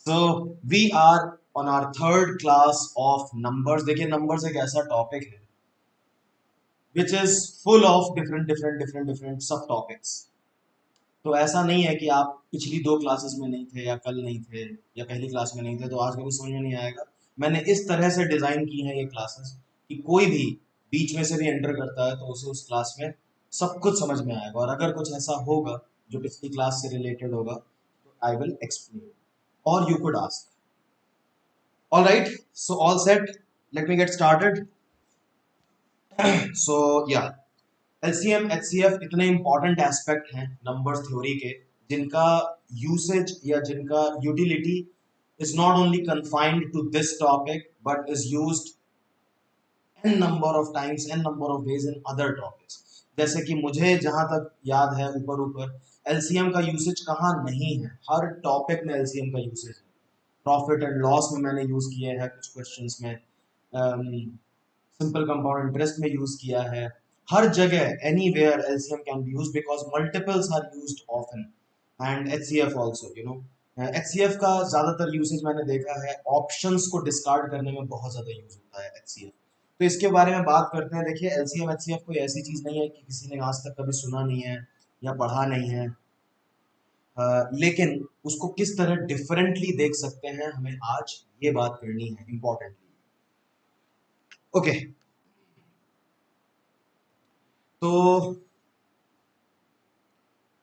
So we are on our third class of numbers. देखिए numbers एक ऐसा topic है which is full of different सब topics. तो ऐसा नहीं है कि आप पिछली दो क्लासेस में नहीं थे या कल नहीं थे या पहली क्लास में नहीं थे तो आज कभी समझ में नहीं आएगा. मैंने इस तरह से डिजाइन की है ये क्लासेस कि कोई भी बीच में से भी एंटर करता है तो उसे उस क्लास में सब कुछ समझ में आएगा, और अगर कुछ ऐसा होगा जो पिछली क्लास से रिलेटेड होगा तो आई विल एक्सप्लेन और you could ask. All right, so all set. Let me get started. So yeah, LCM HCF इतने important एस्पेक्ट हैं नंबर्स थ्योरी के जिनका यूसेज या जिनका utility is not only confined to this topic but is used n number of times, n number of ways in other topics. जैसे कि मुझे जहां तक याद है ऊपर ऊपर LCM का यूसेज कहाँ नहीं है, हर टॉपिक में LCM का यूसेज है. प्रॉफिट एंड लॉस में मैंने यूज किया है कुछ क्वेश्चंस में, सिंपल कंपाउंड इंटरेस्ट में यूज किया है. हर जगह anywhere LCM can be used because multiples are used often. And HCF also, you know, HCF का ज्यादातर यूसेज मैंने देखा है ऑप्शंस को डिस्कार्ड करने में बहुत ज्यादा यूज होता है एचसीएफ. तो इसके बारे में बात करते हैं. देखिए एलसीएम एचसीएफ कोई ऐसी चीज नहीं है कि किसी ने आज तक कभी सुना नहीं है या पढ़ा नहीं है, लेकिन उसको किस तरह डिफरेंटली देख सकते हैं हमें आज ये बात करनी है इंपॉर्टेंटली. ओके, तो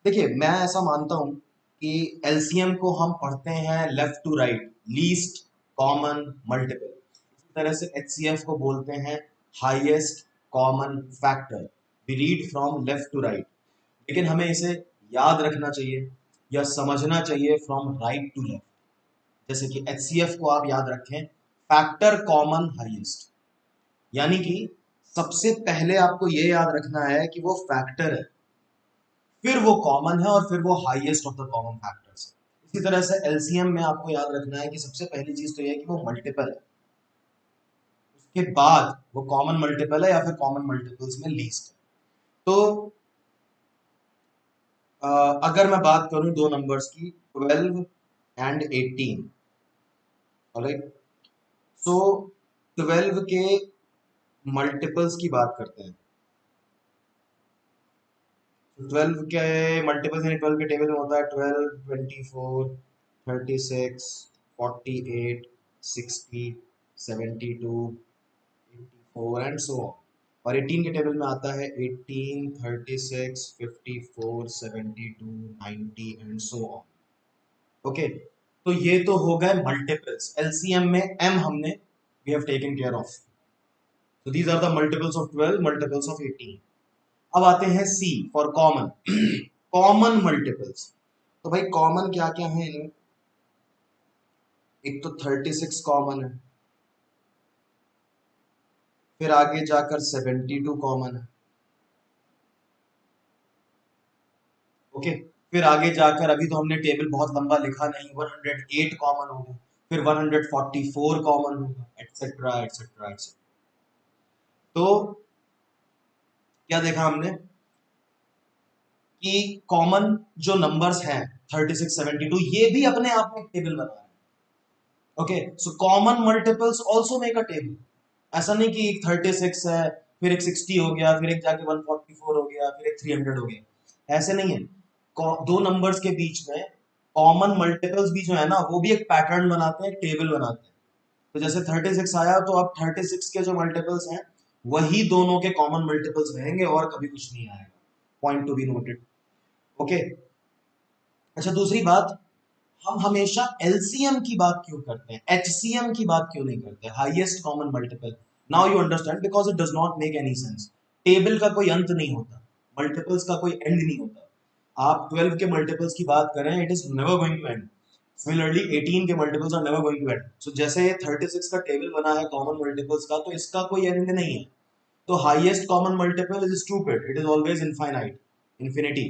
देखिए मैं ऐसा मानता हूं कि एलसीएम को हम पढ़ते हैं left to right, least common multiple. इसी तरह से एचसीएफ को बोलते हैं highest common factor. We read from left to right, लेकिन हमें इसे याद रखना चाहिए या समझना चाहिए फ्रॉम राइट टू लेफ्ट. जैसे कि एचसीएफ को आप याद रखें फैक्टर कॉमन हाईएस्ट, यानी कि सबसे पहले आपको ये याद रखना है कि वो फैक्टर है, फिर वो कॉमन है और फिर वो highest of the common factors है. इसी तरह से एलसीएम में आपको याद रखना है कि सबसे पहली चीज तो ये है कि वो मल्टीपल है, उसके बाद वो कॉमन मल्टीपल है या फिर कॉमन मल्टीपल्स में लीस्ट है. तो अगर मैं बात करूं दो नंबर्स की 12 एंड 18, ऑलराइट, सो 12 के मल्टीपल्स की बात करते हैं. 12 के मल्टीपल्स यानी 12 के टेबल में होता है 12, 24, 36, 48, 60, 72, 84 एंड सो ऑन. और 18 के टेबल में आता है 18, 36, 54, 72, 90 एंड सो ऑन. ओके, तो ये तो हो गए मल्टीपल्स. एलसीएम में एम हमने we have taken care of. So these are the multiples of 12, multiples of 18. अब आते हैं C for common. Common multiples, तो भाई कॉमन क्या क्या है इनमें. एक तो 36 कॉमन है, फिर आगे जाकर 72 कॉमन है. ओके, फिर आगे जाकर अभी तो हमने टेबल बहुत लंबा लिखा नहीं, 108 कॉमन होगा, फिर 144 कॉमन होगा, एटसेट्रा एटसेट्रा एटसेट्रा. तो क्या देखा हमने कि कॉमन जो नंबर्स हैं 36, 72 ये भी अपने आप में टेबल बना रहे हैं. Okay, so common multiples also make a table. ऐसा नहीं कि एक 36 है फिर एक 60 हो गया फिर एक जाके 144 हो गया फिर एक 300 हो गया, ऐसे नहीं है. दो नंबर्स के बीच में कॉमन मल्टीपल्स भी जो है ना वो भी एक पैटर्न बनाते हैं, टेबल बनाते हैं. तो जैसे 36 आया तो अब 36 के जो मल्टीपल्स हैं वही दोनों के कॉमन मल्टीपल्स रहेंगे और कभी कुछ नहीं आएगा. Point to be noted. Okay, अच्छा दूसरी बात, हम हमेशा एलसीएम की बात क्यों करते हैं, एचसीएम की बात क्यों नहीं करते, highest common multiple. Now you understand because it does not make any sense. Table का कोई अंत नहीं होता, मल्टीपल्स का कोई एंड नहीं होता. आप 12 के मल्टीपल्स की बात करें it is never going to end. Similarly 18 के multiples are never going to end. So जैसे 36 का टेबल बना है कॉमन मल्टीपल्स का, तो इसका कोई एंड नहीं है. तो highest common multiple is stupid, it is always infinite, infinity.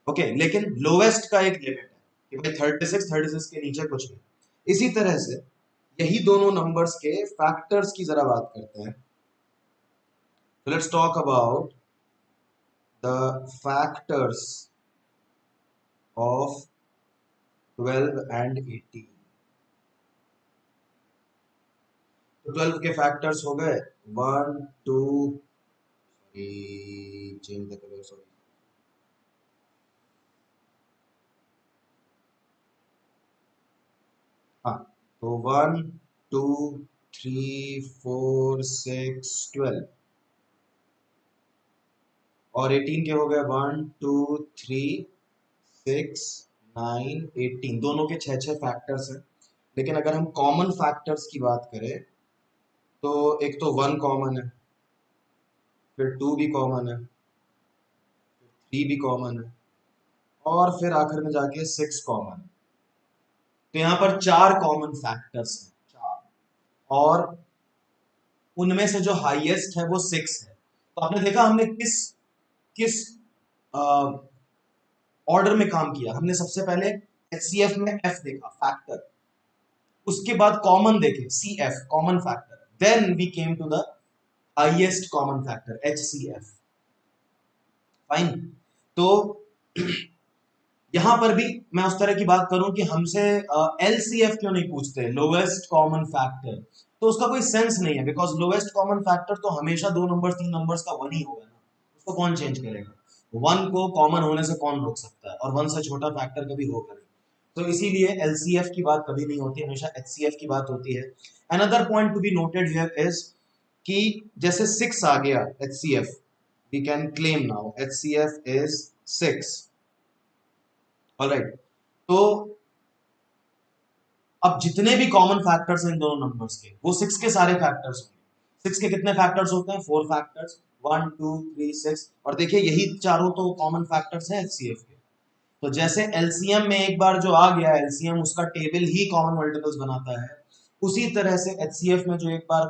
Okay, लेकिन लोवेस्ट का एक लिमिट है कि भाई 36 के नीचे कुछ नहीं. इसी तरह से यही दोनों नंबर्स के फैक्टर्स की जरा बात करते हैं. तो let's talk about the factors of 12 and 18. तो 12 के फैक्टर्स हो गए 1 2, चेंज द कलर, सॉरी, हाँ, तो 1 2 3 4 6 12, और 18 के हो गए 1 2 3 6 9 18, दोनों के छह छह फैक्टर्स हैं। लेकिन अगर हम कॉमन फैक्टर्स की बात करें तो एक तो 1 कॉमन है, फिर 2 भी कॉमन है, 3 भी कॉमन है, और फिर आखिर में जाके 6 कॉमन है। तो यहाँ पर चार कॉमन फैक्टर्स हैं, चार, और उनमें से जो हाईएस्ट है वो 6 है। तो आपने देखा हमने किस किस ऑर्डर में काम किया। हमने सबसे पहले एचसीएफ में एफ देखा फैक्टर, उसके बाद कॉमन देखे C F common factor, then we came to the highest common factor H C F. Fine. तो यहां पर भी मैं उस तरह की बात करूं कि हमसे एलसीएफ क्यों नहीं पूछते, लोवेस्ट कॉमन फैक्टर, तो उसका कोई सेंस नहीं है, बिकॉज लोवेस्ट कॉमन फैक्टर तो हमेशा दो नंबर तीन नंबर्स का वन ही होगा ना, उसको कौन चेंज करेगा। वन को कॉमन होने से कौन रोक सकता है, और वन से छोटा फैक्टर कभी होगा नहीं। तो इसीलिए एलसीएफ की बात कभी नहीं होती, हमेशा एचसीएफ की बात होती है। Another point to be noted here is कि जैसे 6 आ गया HCF, we can claim now HCF is 6। Alright. तो अब जितने भी कॉमन फैक्टर्स हैं इन दोनों नंबर्स के, वो 6 के सारे फैक्टर्स होंगे। 6 के कितने फैक्टर्स होते हैं, 4 फैक्टर्स, 1 2 3 6, और देखिए यही चारों तो कॉमन फैक्टर्स हैं एचसीएफ के। तो जैसे एलसीएम में एक बार जो आ गया एलसीएम, उसका टेबल ही कॉमन मल्टीपल्स बनाता है, उसी तरह से एचसीएफ में जो एक बार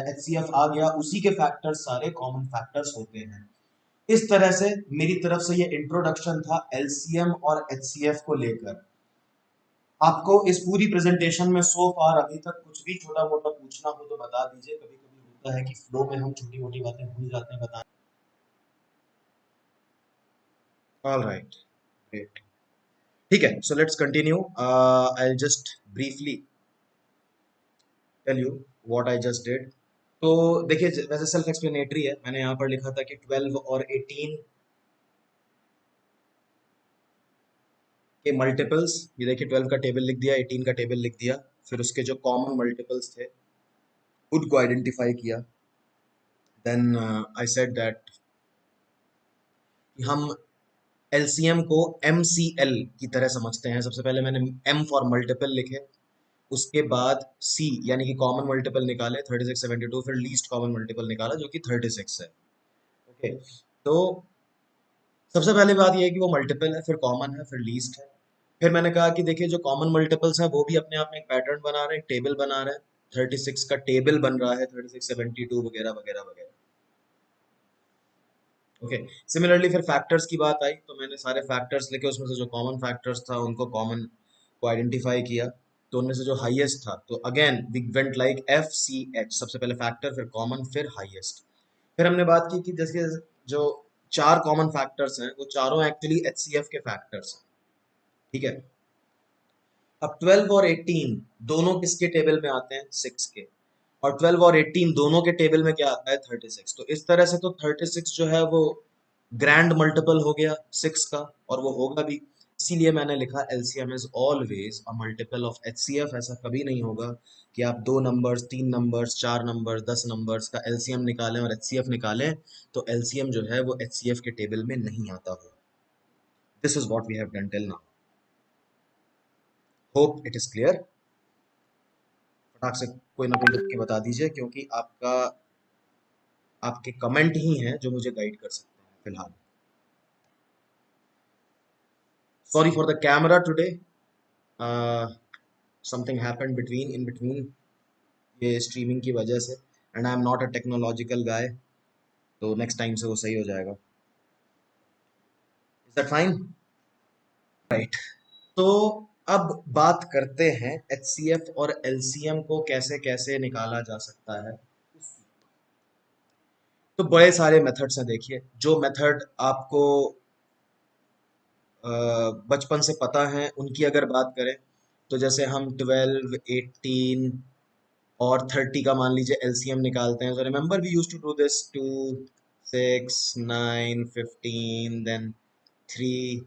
एचसीएफ आ गया, उसी के फैक्टर्स सारे कॉमन फैक्टर्स होते हैं। इस तरह से मेरी तरफ से ये इंट्रोडक्शन था एलसीएम और एचसीएफ को लेकर। आपको इस पूरी प्रेजेंटेशन में सो फार अभी तक कुछ भी छोटा मोटा पूछना हो तो बता दीजिए, कभी कभी होता है कि फ्लो में हम छोटी मोटी बातें भूल जाते हैं बता। ऑल राइट, ग्रेट, ठीक है, so let's continue. I just briefly tell you what I just did. तो देखिए वैसे सेल्फ एक्सप्लेनेटरी है, मैंने यहाँ पर लिखा था कि 12 और 18 के मल्टीपल्स, ये देखिए 12 का टेबल लिख दिया, 18 का टेबल लिख दिया, फिर उसके जो कॉमन मल्टीपल्स थे उनको आइडेंटिफाई किया। देन आई सेड दैट हम एलसीएम को एमसीएल की तरह समझते हैं। सबसे पहले मैंने एम फॉर मल्टीपल लिखे, उसके बाद सी यानी कि कॉमन मल्टीपल निकाले 36 72, फिर लीस्ट कॉमन मल्टीपल निकाला जो कि 36 है। ओके, तो सबसे पहली बात यह है कि वो मल्टीपल है, फिर कॉमन है, फिर लीस्ट है। फिर मैंने कहा कि देखिए जो कॉमन मल्टीपल्स हैं वो भी अपने आप में एक पैटर्न बना रहे हैं, टेबल बना रहे हैं। 36 का टेबल बन रहा है, 36 72 वगैरह वगैरह वगैरह। ओके, सिमिलरली फिर फैक्टर्स की बात आई तो मैंने सारे फैक्टर्स लिखे, उसमें से जो कॉमन फैक्टर्स था उनको कॉमन को आइडेंटिफाई किया। तो उनमें से जो हाईएस्ट था, तो again we went like F C H, सबसे पहले फैक्टर, फिर कॉमन, फिर हाईएस्ट। फिर हमने बात की कि जैसे जो चार कॉमन फैक्टर्स हैं वो चारों एक्चुअली एचसीएफ के फैक्टर्स हैं। ठीक है, अब 12 और 18 दोनों किसके टेबल में आते हैं, 6 के, और 12 और 18 दोनों के टेबल में क्या आता है, 36। तो इस तरह से तो 36 जो है वो ग्रैंड मल्टीपल हो गया 6 का, और वो होगा भी। इसीलिए मैंने लिखा LCM is always a multiple of HCF. ऐसा कभी नहीं होगा कि आप दो नंबर्स, तीन नंबर्स, चार नंबर्स, 10 नंबर्स का एलसीएम निकालें और एचसीएफ निकालें तो एलसीएम जो है वो एचसीएफ के टेबल में नहीं आता हो। This is what we have done till now. Hope it is clear. फटाक से कोई ना कोई लिख के बता दीजिए, क्योंकि आपके कमेंट ही हैं जो मुझे गाइड कर सकते हैं फिलहाल। Sorry for the camera today, something happened in between ये स्ट्रीमिंग की वजह से, and I am not a technological guy, तो नेक्स्ट टाइम से वो सही हो जाएगा। Is that fine? राइट। तो अब बात करते हैं एचसीएफ और एलसीएम को कैसे कैसे निकाला जा सकता है। तो बड़े सारे मेथड्स हैं, देखिए जो मेथड आपको बचपन से पता है उनकी अगर बात करें, तो जैसे हम 12 18 और 30 का मान लीजिए एलसीएम निकालते हैं। So remember we used to do this, 2 6 9 15, then 3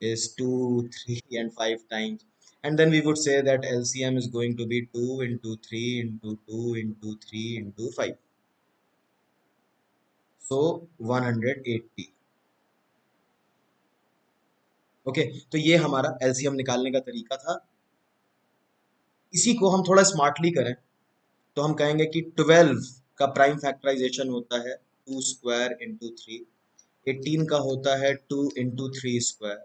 is 2, 3 and 5 times, and then we would say that LCM is going to be 2 into 3 into 2 into 3 into 5, so 180. Okay, तो ये हमारा एलसीएम निकालने का तरीका था। इसी को हम थोड़ा स्मार्टली करें तो हम कहेंगे कि 12 का प्राइम फैक्टराइजेशन होता है 2 स्क्वायर इंटू 3, 18 का होता है 2 इंटू 3 स्क्वायर,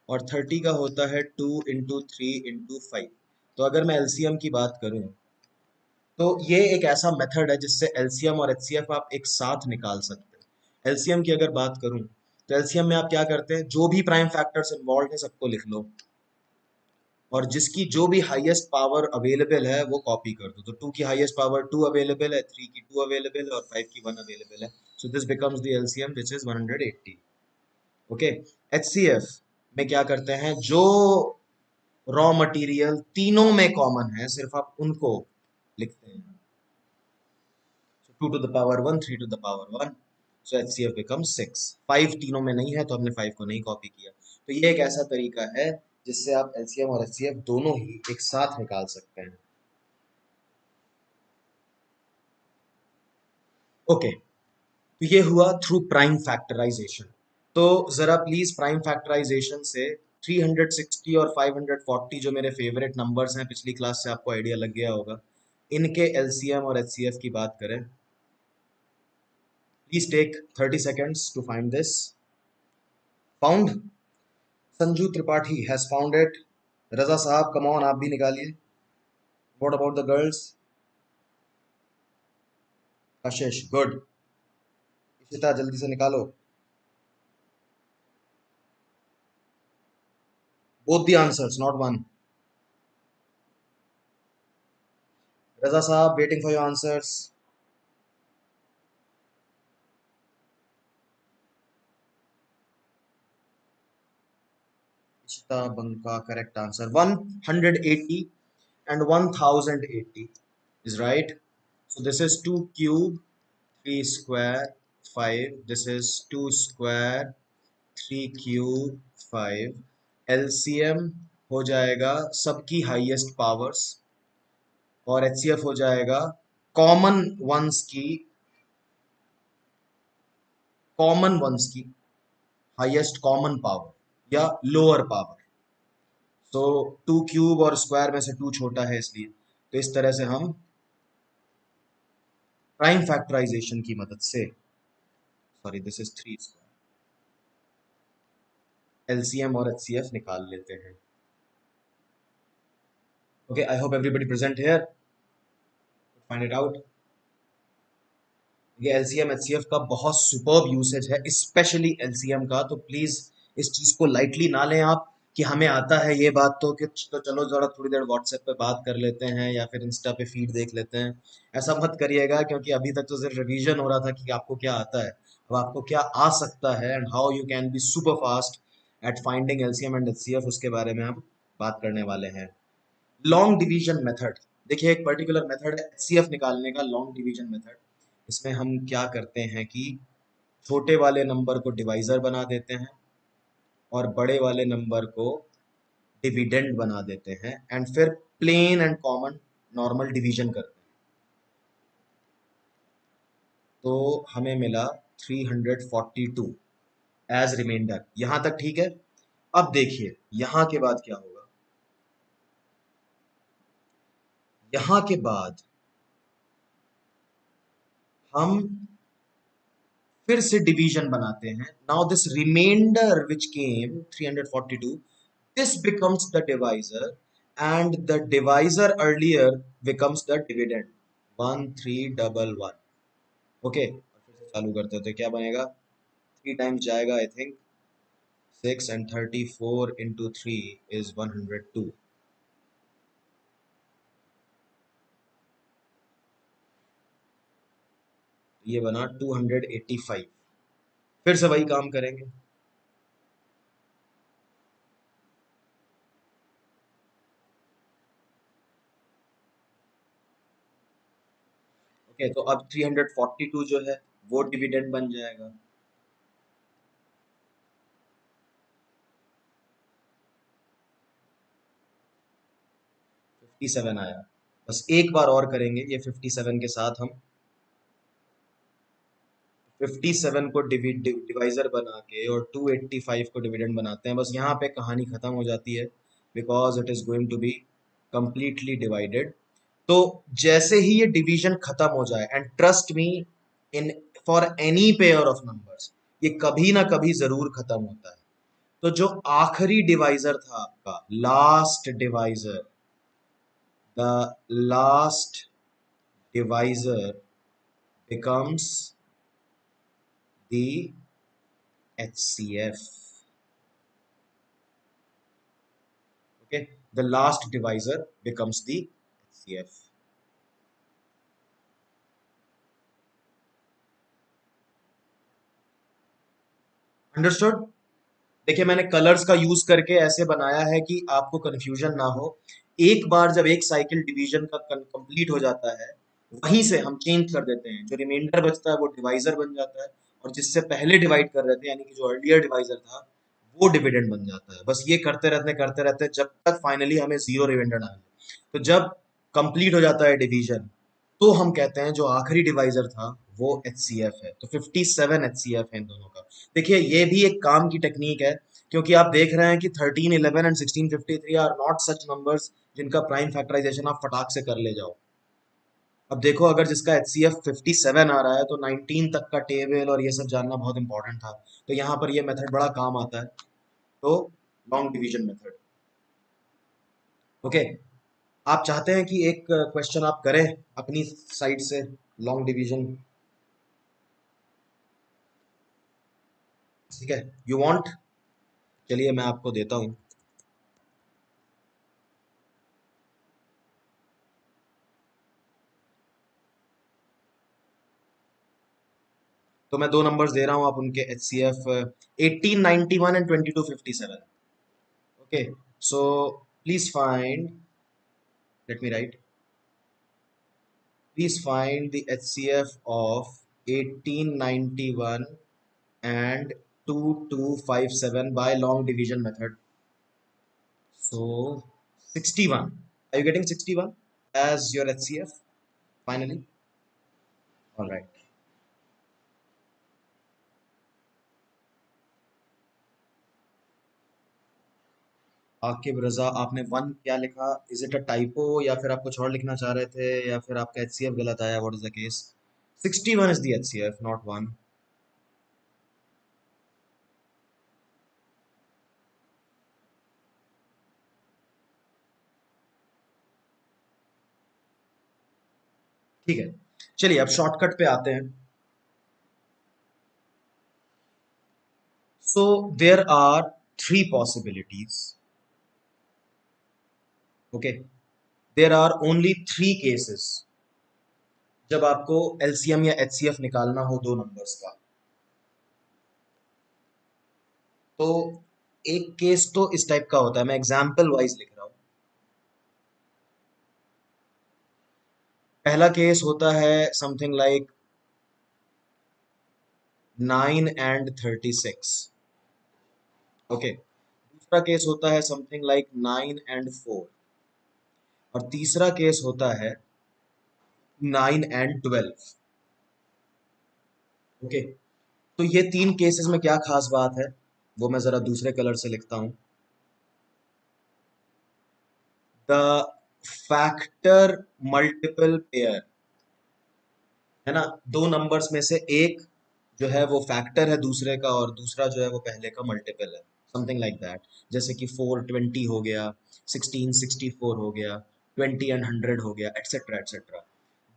और 30 का होता है 2 इंटू 3 इंटू 5। तो अगर मैं एलसीएम की बात करूं तो ये एक ऐसा मेथड है जिससे एलसीएम और एचसीएफ आप एक साथ निकाल सकते हैं। एलसीएम की अगर बात करूं तो एलसीएम में आप क्या करते हैं, जो भी प्राइम फैक्टर्स इन्वॉल्व है सबको लिख लो, और जिसकी जो भी हाईएस्ट पावर अवेलेबल है वो कॉपी कर दो। तो 2 की हाईएस्ट पावर 2 अवेलेबल है, 3 की 2 अवेलेबल है और 5 की 1 अवेलेबल है। So this becomes the LCM which is 180। Okay, HCF में क्या करते हैं, जो रॉ मटेरियल तीनों में कॉमन है सिर्फ आप उनको लिखते हैं। So 2 to the power 1, 3 to the power 1, so HCF becomes 6। 5 तीनों में नहीं है तो हमने 5 को नहीं कॉपी किया। तो ये एक ऐसा तरीका है जिससे आप एलसीएम और एचसीएफ दोनों ही एक साथ निकाल सकते हैं। ओके, तो ये हुआ थ्रू प्राइम फैक्टराइजेशन। तो जरा प्लीज प्राइम फैक्टराइजेशन से 360 और 540 जो मेरे फेवरेट नंबर्स हैं, पिछली क्लास से आपको आइडिया लग गया होगा, इनके एलसीएम और एचसीएफ की बात करें। Please take 30 seconds to find this. Found? Sanju Tripathi has found it. Raza साहब कम ऑन, आप भी निकालिए। What about the girls? Kashish good. Ishita जल्दी से निकालो। Both the answers, not one. Raza साहब waiting for your answers. Ishita Banka correct answer 180 and 1080 is right. So this is 2 cube 3 square 5, this is 2 square 3 cube 5। LCM हो जाएगा सबकी हाईएस्ट पावर्स, और HCF हो जाएगा कॉमन वंस की हाईएस्ट कॉमन पावर या lower power. सो 2 cube और स्क्वायर में से 2 छोटा है, इसलिए तो इस तरह से हम प्राइम फैक्टराइजेशन की मदद से, sorry this is 3 square, LCM और एचसीएफ निकाल लेते हैं। Okay, I hope everybody present here, find it out. ये एलसीएम एचसीएफ का बहुत सुपर्ब यूसेज है, स्पेशली एलसीएम का। तो प्लीज इस चीज को लाइटली ना लें आप कि हमें आता है ये बात, तो कि तो चलो जरा थोड़ी देर व्हाट्सएप पे बात कर लेते हैं या फिर इंस्टा पे फीड देख लेते हैं। ऐसा मत करिएगा, क्योंकि अभी तक तो सिर्फ रिवीजन हो रहा था कि आपको क्या आता है, अब आपको क्या आ सकता है and how you can be super fast at finding LCM and HCF, उसके बारे में हम बात करने वाले हैं। लॉन्ग डिवीजन मेथड, देखिए एक पर्टिकुलर मेथड है एचसीएफ निकालने का, लॉन्ग डिवीजन मेथड। इसमें हम क्या करते हैं कि छोटे वाले नंबर को डिवाइजर बना देते हैं और बड़े वाले नंबर को डिविडेंड बना देते हैं, एंड फिर plain and common normal division करते हैं। तो हमें मिला 342 एज रिमाइंडर। यहां तक ठीक है। अब देखिए यहां के बाद क्या होगा। यहां के बाद हम फिर से डिवीजन बनाते हैं। Now this reminder which came 342, this becomes the divisor, and the divisor earlier becomes the dividend 1311। Okay, फिर से चालू करते हैं तो क्या बनेगा, 3 टाइम्स जाएगा I think 6, and 34 into 3 is 102। ये बना 285। फिर से वही काम करेंगे। ओके, तो अब 342 जो है वो डिविडेंड बन जाएगा। 57 आया। बस एक बार और करेंगे ये 57 के साथ हम 57 को डिवाइजर बना के और 285 को डिविडेंड बनाते हैं। बस यहाँ पे कहानी खत्म हो जाती है, because it is going to be completely divided. तो जैसे ही ये डिवीजन खत्म हो जाए, and trust me, in for any pair of numbers ये कभी ना कभी जरूर खत्म होता है। तो जो आखिरी डिवाइजर था आपका, last divisor, the last divisor becomes the HCF. Okay, the last divisor becomes the HCF. Understood? देखिए, मैंने कलर्स का यूज करके ऐसे बनाया है कि आपको कंफ्यूजन ना हो। एक बार जब एक साइकिल डिवीजन का कंप्लीट हो जाता है, वहीं से हम चेंज कर देते हैं। जो रिमाइंडर बचता है वो डिवाइजर बन जाता है, और जिससे पहले डिवाइड कर रहे थे, यानी कि जो अर्लियर डिवाइजर था, वो डिविडेंड बन जाता है। बस ये करते रहते जब तक फाइनली हमें जीरो डिविडेंड आ जाए। तो जब कंप्लीट हो जाता है डिवीजन, तो हम कहते हैं जो आखिरी डिवाइजर था वो HCF है। तो 57 HCF है इन दोनों का। देखिए, ये भी एक काम की टेक्निक है, क्योंकि आप देख रहे हैं कि 13, 11 and 1653 are not such numbers जिनका प्राइम फैक्टराइजेशन आप फटाक से कर ले जाओ। अब देखो, अगर जिसका HCF 57 आ रहा है, तो 19 तक का टेबल और ये सब जानना बहुत इंपॉर्टेंट था। तो यहाँ पर ये मेथड बड़ा काम आता है। तो लॉन्ग डिवीजन मेथड। ओके, आप चाहते हैं कि एक क्वेश्चन आप करें अपनी साइड से, लॉन्ग डिवीजन? ठीक है, यू वांट? चलिए मैं आपको देता हूं। तो मैं दो नंबर्स दे रहा हूं, आप उनके HCF 1891 and 2257। Okay, so please find, let me right, please find the HCF of 1891 and 2257 by long division method. So 61. Are you getting 61 as your HCF finally? All right. Aqib Raza, आपने one क्या लिखा? Is it a typo, या फिर आप कुछ और लिखना चाह रहे थे, या फिर आपका HCF गलत आया? What is the case? 61 is the HCF, not 1. ठीक है, चलिए अब शॉर्टकट पे आते हैं। So there are three possibilities. Okay, there are only three cases जब आपको LCM या HCF निकालना हो दो नंबर्स का। तो एक केस तो इस टाइप का होता है, मैं एग्जाम्पल वाइज लिख रहा हूं। पहला केस होता है समथिंग लाइक 9 and 36। ओके, दूसरा केस होता है समथिंग लाइक 9 and 4, और तीसरा केस होता है 9 and 12। ओके, तो ये तीन केसेस में क्या खास बात है, वो मैं जरा दूसरे कलर से लिखता हूं। द फैक्टर मल्टीपल पेयर, है ना, दो नंबर्स में से एक जो है वो फैक्टर है दूसरे का, और दूसरा जो है वो पहले का मल्टीपल है, समथिंग लाइक दैट। जैसे कि 420 हो गया, 1664 हो गया, 20 एंड 100 हो गया, एटसेट्रा एटसेट्रा।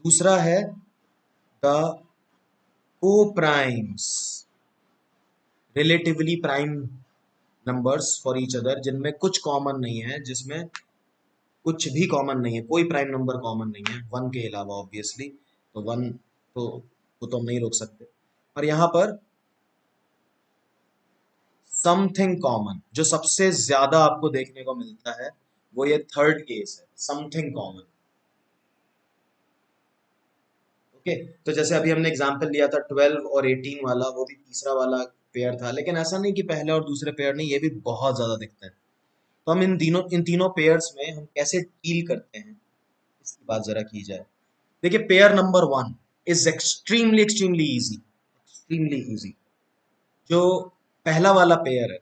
दूसरा है द को primes, relatively prime numbers for each other, जिनमें कुछ कॉमन नहीं है, जिसमें कुछ भी कॉमन नहीं है, कोई प्राइम नंबर कॉमन नहीं है वन के अलावा, ऑब्वियसली। तो वन तो वो तो हम नहीं रोक सकते। और यहाँ पर समथिंग कॉमन जो सबसे ज्यादा आपको देखने को मिलता है, वो ये थर्ड केस है, समथिंग कॉमन। ओके, तो जैसे अभी हमने एग्जांपल लिया था 12 और 18 वाला, वो भी तीसरा वाला पेयर था, लेकिन ऐसा नहीं कि पहले और दूसरे पेयर नहीं, ये भी बहुत ज्यादा दिखते हैं। तो हम इन तीनों पेयर्स में हम कैसे डील करते हैं, इसकी बात जरा की जाए। देखिए, pair number 1 is extremely extremely easy, extremely easy. जो पहला वाला पेयर है,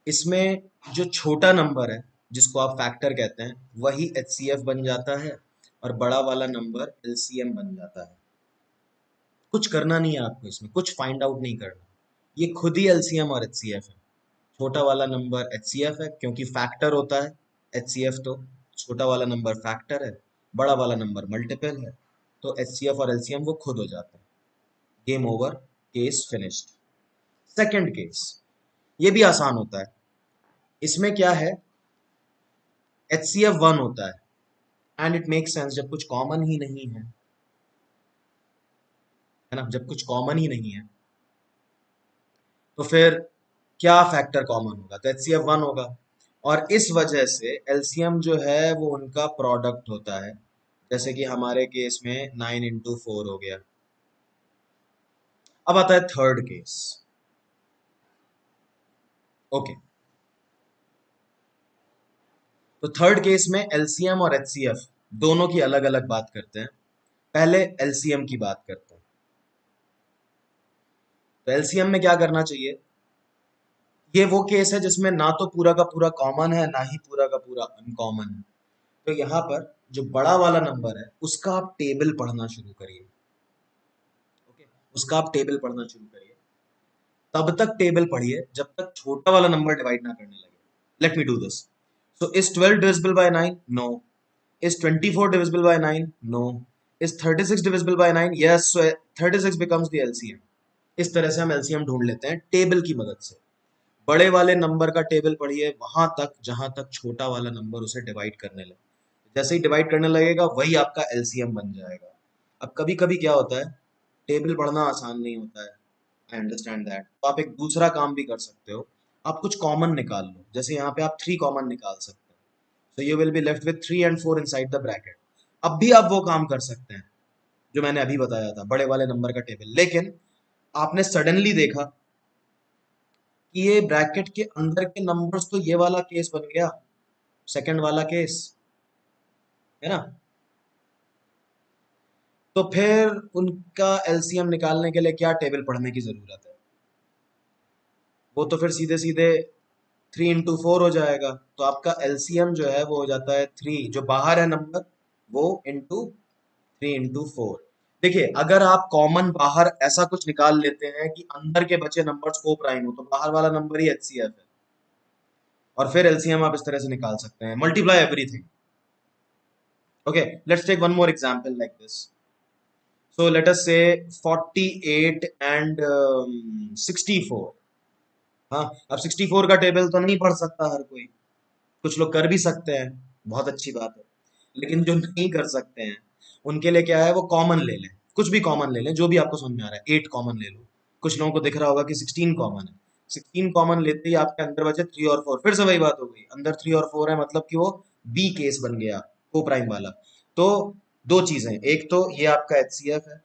इसमें जो छोटा नंबर है जिसको आप फैक्टर कहते हैं, वही एचसीएफ बन जाता है, और बड़ा वाला नंबर एलसीएम बन जाता है। कुछ करना नहीं है आपको, इसमें कुछ फाइंड आउट नहीं करना, ये खुद ही एलसीएम और एचसीएफ है। छोटा वाला नंबर एचसीएफ है क्योंकि फैक्टर होता है, एचसीएफ तो छोटा वाला नंबर फैक्टर है, बड़ा वाला नंबर मल्टीपल है, तो एचसीएफ और एलसीएम वो खुद हो जाते हैं। Game over, case finished. Second case, ये भी आसान होता है। इसमें क्या है, HCF 1 होता है, एंड इट मेक्स सेंस, जब कुछ कॉमन ही नहीं है ना, जब कुछ कॉमन ही नहीं है तो फिर क्या फैक्टर कॉमन होगा, तो HCF 1 होगा, और इस वजह से एलसीएम जो है वो उनका प्रोडक्ट होता है। जैसे कि हमारे केस में 9 into 4 हो गया। अब आता है थर्ड केस। ओके, तो थर्ड केस में एलसीएम और एचसीएफ दोनों की अलग अलग बात करते हैं। पहले एलसीएम की बात करते हैं। तो एलसीएम में क्या करना चाहिए, ये वो केस है जिसमें ना तो पूरा का पूरा कॉमन है, ना ही पूरा का पूरा अनकॉमन है। तो यहाँ पर जो बड़ा वाला नंबर है उसका आप टेबल पढ़ना शुरू करिए। ओके, उसका आप टेबल पढ़ना शुरू करिए। तब तक टेबल पढ़िए जब तक छोटा वाला नंबर डिवाइड ना करने लगे। Let me do this. So is 12 divisible by 9? No. Is 24 divisible by 9? No. Is 36 divisible by 9? Yes. So 36 becomes the LCM. इस तरह से हम एलसीएम ढूंढ लेते हैं टेबल की मदद से। बड़े वाले नंबर का टेबल पढ़िए वहां तक जहां तक छोटा वाला नंबर उसे डिवाइड करने लगे। जैसे ही डिवाइड करने लगेगा वही आपका एलसीएम बन जाएगा। अब कभी कभी क्या होता है, टेबल पढ़ना आसान नहीं होता है, आई अंडरस्टैंड दैट। तो आप एक दूसरा काम भी कर सकते हो, आप कुछ कॉमन निकाल लो। जैसे यहाँ पे आप 3 कॉमन निकाल सकते हो, so you will be left with 3 and 4 inside the bracket. अब भी आप वो काम कर सकते हैं जो मैंने अभी बताया था, बड़े वाले नंबर का टेबल। लेकिन आपने सडनली देखा कि ये ब्रैकेट के अंदर के नंबर्स तो ये वाला केस बन गया, सेकंड वाला केस, है ना। तो फिर उनका एलसीएम निकालने के लिए क्या टेबल पढ़ने की जरूरत है, वो तो फिर सीधे सीधे 3 into 4 हो जाएगा। तो आपका एलसीएम जो है वो हो जाता है 3, जो बाहर है नंबर वो इंटू 3 into 4। देखिए, अगर आप कॉमन बाहर ऐसा कुछ निकाल लेते हैं कि अंदर के बचे नंबर्स को प्राइम हो, तो बाहर वाला नंबर ही एचसीएफ है, और फिर एलसीएम आप इस तरह से निकाल सकते हैं, multiply everything. Okay, let's take one more example like this. So let us say 48 and 64। हाँ, अब 64 का टेबल तो नहीं पढ़ सकता हर कोई, कुछ लोग कर भी सकते हैं, बहुत अच्छी बात है। लेकिन जो नहीं कर सकते हैं उनके लिए क्या है, वो कॉमन ले लें, कुछ भी कॉमन ले लें जो भी आपको समझ में आ रहा है। 8 कॉमन ले लो, कुछ लोगों को दिख रहा होगा कि 16 कॉमन है। 16 कॉमन लेते ही आपके अंदर बचे 3 और 4, फिर से वही बात हो गई, अंदर 3 और 4 है, मतलब कि वो बी केस बन गया, को प्राइम वाला। तो दो चीजें, एक तो ये आपका एचसीएफ है,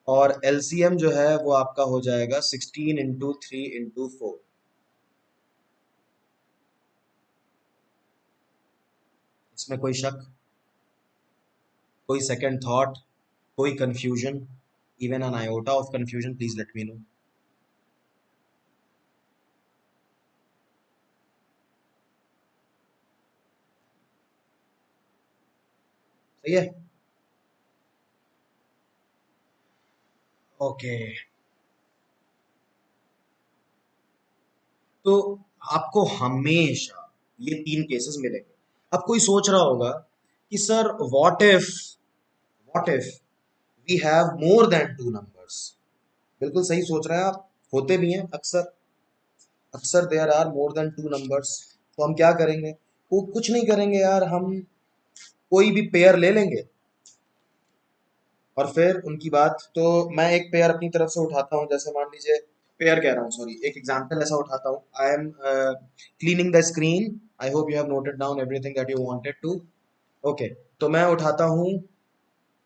और एलसीएम जो है वो आपका हो जाएगा 16 into 3 into 4। इसमें कोई शक, कोई सेकंड थॉट, कोई confusion, even an iota of confusion, please let me no. सही है। ओके, तो आपको हमेशा ये 3 केसेस मिलेंगे। अब कोई सोच रहा होगा कि sir what if we have more than 2 numbers. बिल्कुल सही सोच रहे हैं आप, होते भी हैं अक्सर, अक्सर there are more than 2 numbers. तो हम क्या करेंगे, वो कुछ नहीं करेंगे यार, हम कोई भी पेयर ले लेंगे और फिर उनकी बात, तो मैं एक पेयर अपनी तरफ से उठाता हूँ। जैसे मान लीजिए, पेयर कह रहा हूँ सॉरी, एक एग्जांपल ऐसा उठाता हूँ। I am cleaning the screen, I hope you have noted down everything that you wanted to. Okay, तो मैं उठाता हूँ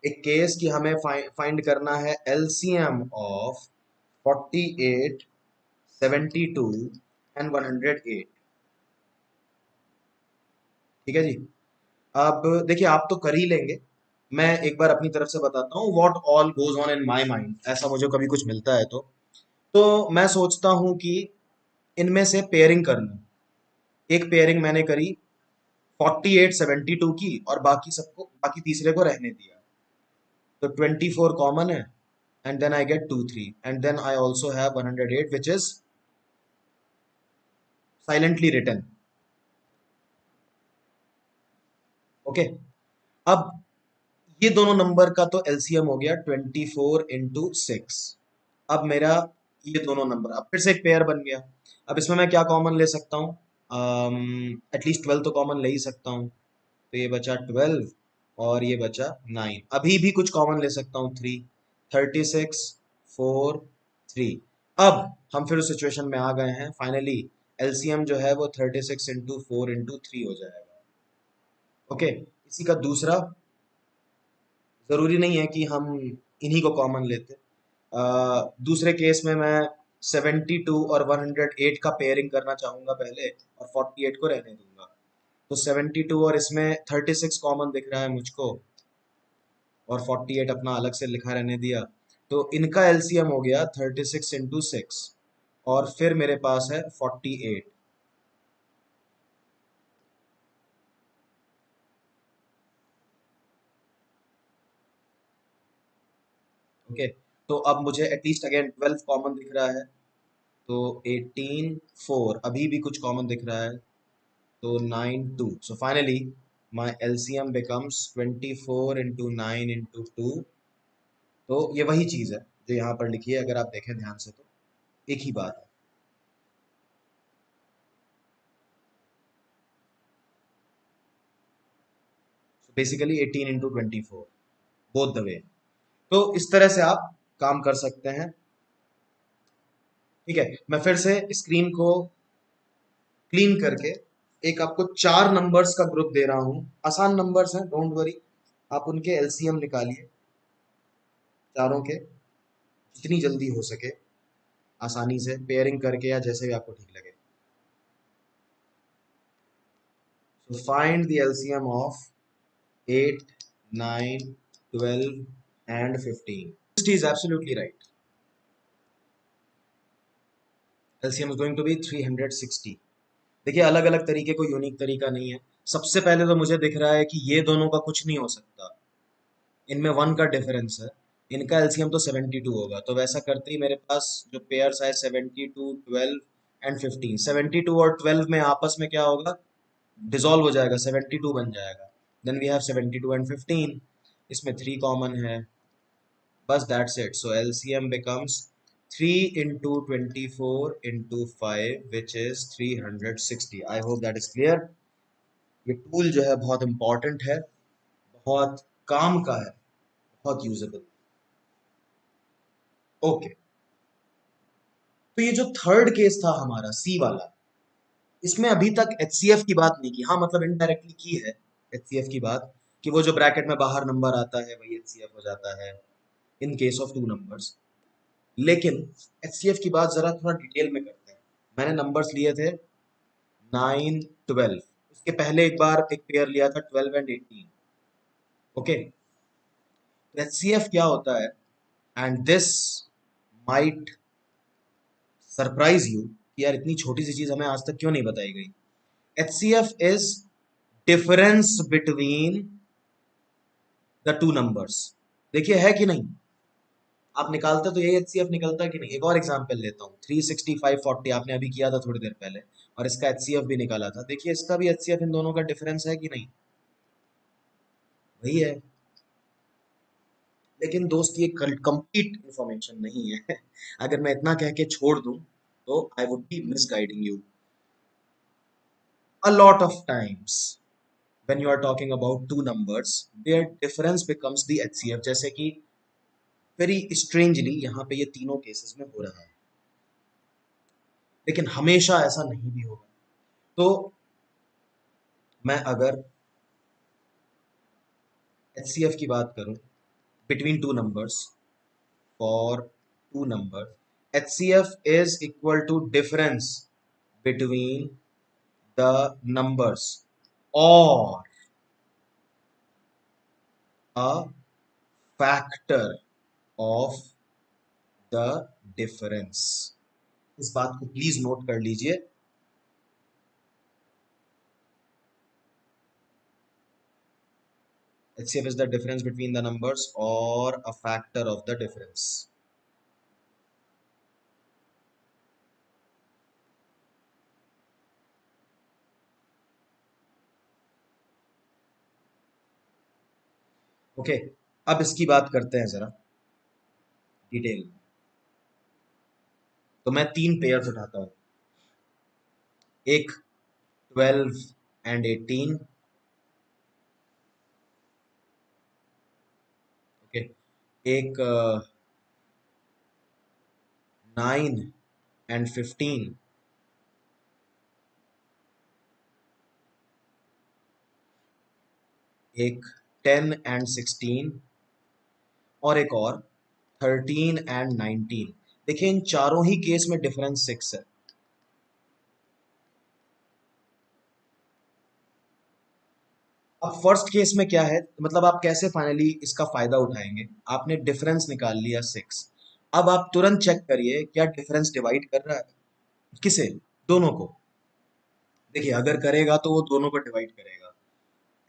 एक केस कि हमें फाइंड करना है एलसीएम ऑफ 48, 72 एंड 108। ठीक है जी। अब देखिए, आप तो कर ही लेंगे, मैं एक बार अपनी तरफ से बताता हूँ what all goes on in my mind. ऐसा मुझे कभी कुछ मिलता है तो मैं सोचता हूँ कि इनमें से पेयरिंग कर लूँ। एक पेयरिंग मैंने करी 48, 72 की, और बाकी तीसरे को रहने दिया। तो 24 कॉमन है, and then I get 2 3, and then I also have 108 which is silently written. Okay, अब ये दोनों नंबर का तो एलसीएम हो गया 24 into 6। अब मेरा ये दोनों नंबर, अब फिर से एक पेयर बन गया। अब इसमें मैं क्या कॉमन ले सकता हूँ? एटलीस्ट 12 तो कॉमन ले ही सकता हूँ। तो ये बचा 12 और ये बचा 9। अभी भी कुछ कॉमन ले सकता हूँ, 3, 36, 4, 3। अब हम फिर उस सिचुएशन में आ गए हैं, फाइनली एलसीएम जो है वो 36 into 4 into 3 हो जाएगा। ओके, इसी का दूसरा, जरूरी नहीं है कि हम इन्हीं को कॉमन लेते। दूसरे केस में मैं 72 और 108 का पेयरिंग करना चाहूंगा पहले, और 48 को रहने दूंगा। तो 72 और इसमें 36 कॉमन दिख रहा है मुझको, और 48 अपना अलग से लिखा रहने दिया। तो इनका एलसीएम हो गया 36 into 6, और फिर मेरे पास है 48। ओके, तो अब मुझे एटलीस्ट अगेन 12 कॉमन दिख रहा है, तो 18, 4 अभी भी कुछ कॉमन दिख रहा है, तो 9 2। So finally my LCM becomes 24 into 9 into 2। तो ये वही चीज है जो यहाँ पर लिखी है, अगर आप देखें ध्यान से तो एक ही बात है। Basically 18 into 24, both the way. तो इस तरह से आप काम कर सकते हैं। ठीक है, मैं फिर से स्क्रीन को क्लीन करके एक आपको 4 नंबर्स का ग्रुप दे रहा हूं। आसान नंबर्स हैं, डोंट वरी, आप उनके एलसीएम निकालिए चारों के, जितनी जल्दी हो सके, आसानी से पेयरिंग करके या जैसे भी आपको ठीक लगे। So find the LCM of 8, 9, 12 and 15। 60 is absolutely right. LCM is going to be 360। देखिए, अलग अलग तरीके को यूनिक तरीका नहीं है। सबसे पहले तो मुझे दिख रहा है कि ये दोनों का कुछ नहीं हो सकता, इनमें 1 का डिफरेंस है। इनका एलसीएम तो 72 होगा, तो वैसा करते ही मेरे पास जो पेयर्स आए 72, 12 एंड 15, 72 और 12 में आपस में क्या होगा, डिसॉल्व हो जाएगा, 72 बन जाएगा। देन वी हैव 72 एंड 15, इसमें 3 कॉमन है, बस that's it. So LCM becomes 3 into 24 into 5 which is 360। I hope that is clear. ये टूल जो है बहुत इंपॉर्टेंट है, बहुत काम का है, बहुत यूजेबल। ओके, तो ये जो थर्ड केस था हमारा सी वाला, इसमें अभी तक एचसीएफ की बात नहीं की। हाँ, मतलब इनडायरेक्टली की है एचसीएफ की बात, कि वो जो ब्रैकेट में बाहर नंबर आता है वही एचसीएफ हो जाता है इन केस ऑफ 2 नंबर्स। लेकिन एचसीएफ की बात जरा थोड़ा डिटेल में करते हैं। मैंने नंबर्स लिए थे 9, 12, उसके पहले एक बार एक पेयर लिया था 12 एंड 18। ओके, एचसीएफ क्या होता है, and this might surprise you कि यार इतनी छोटी सी चीज हमें आज तक क्यों नहीं बताई गई। HCF is difference between the two numbers. देखिए, है कि नहीं? आप निकालते तो यही एचसीएफ निकलता कि नहीं? एक और एग्जांपल लेता हूँ, 365, 40 आपने अभी किया था थोड़ी देर पहले, और इसका एचसीएफ भी निकाला था। देखिए, इसका भी एचसीएफ इन दोनों का डिफरेंस है कि नहीं? वही है। लेकिन दोस्त, ये कंप्लीट इंफॉर्मेशन नहीं है। अगर मैं इतना कह के छोड़ दूं तो I would be misguiding you. A lot of times when you are talking about two numbers, their difference becomes the HCF, जैसे कि very strangely यहाँ पे ये तीनों केसेस में हो रहा है, लेकिन हमेशा ऐसा नहीं भी होगा। तो मैं अगर HCF की बात करूं, between two numbers, for two numbers, HCF is equal to difference between the numbers or a factor of the difference. इस बात को प्लीज नोट कर लीजिए. HCF is the difference between the numbers or a factor of the difference. Okay अब इसकी बात करते हैं जरा डिटेल. तो मैं तीन पेयर्स उठाता हूं. एक 12 and 18. ओके एक 9 and 15. एक 10 and 16 और एक और 13 and 19. देखिए इन चारों ही केस में डिफरेंस 6 है. अब फर्स्ट केस में क्या है, मतलब आप कैसे फाइनली इसका फायदा उठाएंगे. आपने डिफरेंस निकाल लिया 6. अब आप तुरंत चेक करिए क्या डिफरेंस डिवाइड कर रहा है. किसे? दोनों को. देखिए अगर करेगा तो वो दोनों को डिवाइड करेगा.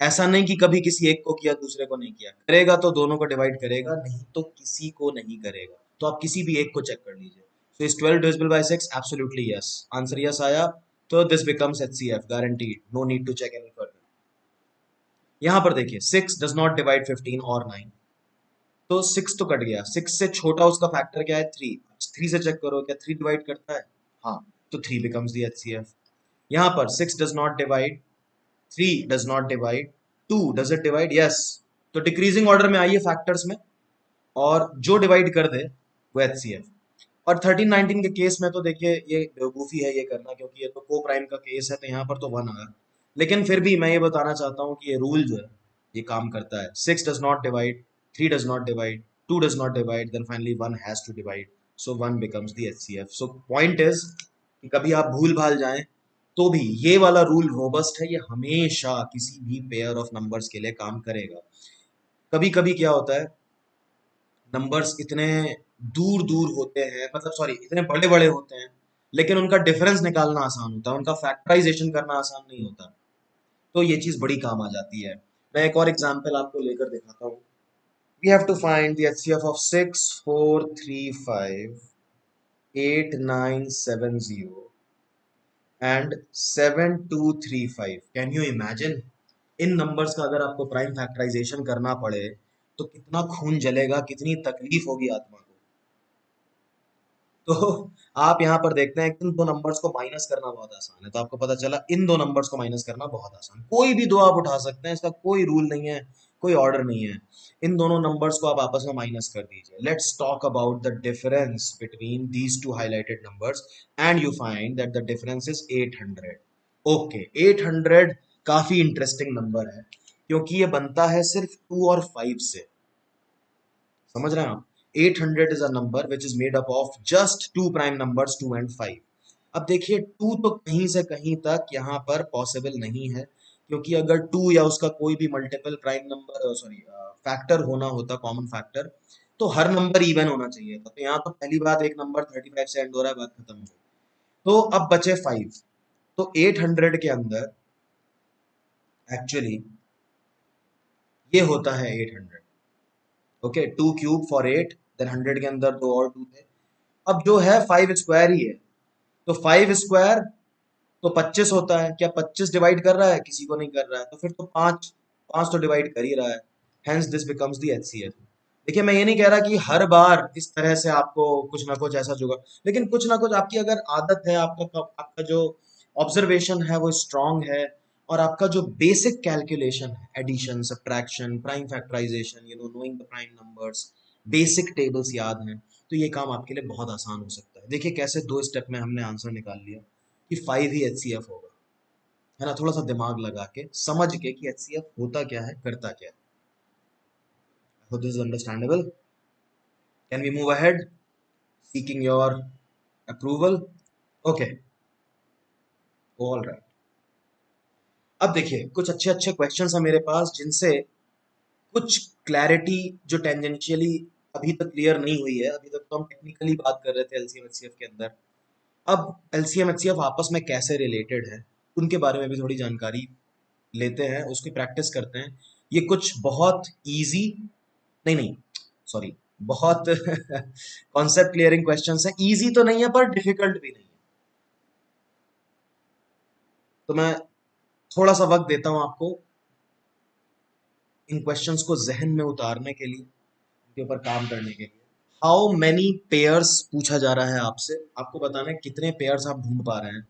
ऐसा नहीं कि कभी किसी एक को किया दूसरे को नहीं किया. करेगा तो दोनों को डिवाइड करेगा, नहीं तो किसी को नहीं करेगा. तो आप किसी भी एक को चेक कर लीजिए. So is 12 divisible by 6? Absolutely yes. Answer yes आया तो this becomes HCF guaranteed. No need to check any further. यहां पर देखिए 6 डज नॉट डिवाइड 15 और 9. तो 6 तो कट गया. 6 से छोटा उसका फैक्टर क्या है? 3. 3 से चेक करो क्या 3 डिवाइड करता है? हाँ. तो 3 बिकम्स दी HCF. यहां पर 6 does not divide, 3 does not divide, 2 does it divide? Yes. तो डिक्रीजिंग ऑर्डर में आइए फैक्टर्स में और जो डिवाइड कर दे वो HCF. और 13-19 के केस में तो देखिए ये बेवकूफ़ी है ये करना, क्योंकि ये तो को प्राइम का केस है तो यहाँ पर तो 1 आया. लेकिन फिर भी मैं ये बताना चाहता हूँ कि ये रूल जो है ये काम करता है. 6 does not divide, 3 does not divide, 2 does not divide, then finally 1 has to divide. So 1 becomes the HCF. So point is कि कभी आप भूल भाल जाएं तो भी ये वाला रूल रोबस्ट है. ये हमेशा किसी भी पेयर ऑफ नंबर्स के लिए काम करेगा. कभी कभी क्या होता है, नंबर्स इतने दूर दूर होते हैं, मतलब सॉरी इतने बड़े बड़े होते हैं, लेकिन उनका डिफरेंस निकालना आसान होता है, उनका फैक्टराइजेशन करना आसान नहीं होता. तो ये चीज बड़ी काम आ जाती है. मैं एक और एग्जांपल आपको लेकर दिखाता हूँ. We have to find the HCF of 6 4 3 5 8 9 7 0 and 7 2 3 5. Can you imagine इन नंबर्स का अगर आपको प्राइम फैक्टराइजेशन करना पड़े तो कितना खून जलेगा, कितनी तकलीफ होगी आत्मा को. तो आप यहाँ पर देखते हैं कि इन दो नंबर्स को माइनस करना बहुत आसान है. तो आपको पता चला इन दो नंबर्स को माइनस करना बहुत आसान. कोई भी दो आप उठा सकते हैं, इसका कोई रूल नहीं है, कोई ऑर्डर नहीं है. इन दोनों नंबर्स को आप आपस में माइनस कर दीजिए. Let's talk about the difference between these two highlighted numbers and you find that the difference is 800. Okay 800 काफी इंटरेस्टिंग नंबर है क्योंकि ये बनता है सिर्फ 2 और 5 से. समझ रहे हैं आप? 800 is a number which is made up of just two prime numbers 2 and 5. अब देखिए 2 तो कहीं से कहीं तक यहाँ पर पॉसिबल नहीं है, क्योंकि अगर 2 या उसका कोई भी multiple prime number sorry factor होना होता, कॉमन फैक्टर, तो हर नंबर इवन होना चाहिए था. तो यहाँ तो पहली बात एक नंबर 35 से एंड हो रहा है, बात खत्म हो गई. तो अब बचे 5. तो 800 के अंदर एक्चुअली ये होता है 800. ओके 2 क्यूब फॉर 8, देन 100 के अंदर दो और 2 थे. अब जो है 5 स्क्वायर ही है. तो 5 स्क्वायर तो 25 होता है. क्या 25 डिवाइड कर रहा है? किसी को नहीं कर रहा है. तो फिर तो 5 5 तो डिवाइड कर ही रहा है. Hence this becomes the HCF. देखिए मैं ये नहीं कह रहा कि हर बार इस तरह से आपको कुछ ना कुछ ऐसा जुगा, लेकिन कुछ ना कुछ आपकी अगर आदत है, आपका जो ऑब्जर्वेशन है वो स्ट्रांग है, और आपका जो बेसिक कैलकुलेशन है, addition subtraction prime factorisation, knowing the prime numbers, basic tables याद हैं, तो ये काम आपके लिए बहुत आसान हो सकता है. देखिए कैसे 2 स्टेप में हमने आंसर निकाल लिया कि 5 ही HCF होगा. है ना? थोड़ा सा दिमाग लगा के समझ के कि HCF होता क्या है, करता क्या है. So this is understandable. Can we move ahead? Seeking your approval. Okay, all right. अब देखिए कुछ अच्छे अच्छे क्वेश्चंस हैं मेरे पास जिनसे कुछ क्लैरिटी जो टेंजेंशियली अभी तक क्लियर नहीं हुई है। अभी तक तो हम टेक्निकली बात कर रहे थे एलसीएम एचसीएफ के अंदर। अब एलसीएम एचसीएफ आपस में कैसे रिलेटेड है उनके बारे में भी थोड़ी जानकारी लेते हैं, उसकी प्रैक्टिस करते हैं। ये कुछ बहुत इजी नहीं नहीं सॉरी बहुत कॉन्सेप्ट क्लियरिंग क्वेश्चंस हैं। इजी तो नहीं है पर डिफिकल्ट भी नहीं है। तो मैं थोड़ा सा वक्त देता हूं आपको इन क्वेश्चंस को जहन में उतारने के लिए, उनके ऊपर काम करने के लिए। हाउ मैनी पेयर्स पूछा जा रहा है आपसे, आपको बताना है कितने पेयर्स आप ढूंढ पा रहे हैं।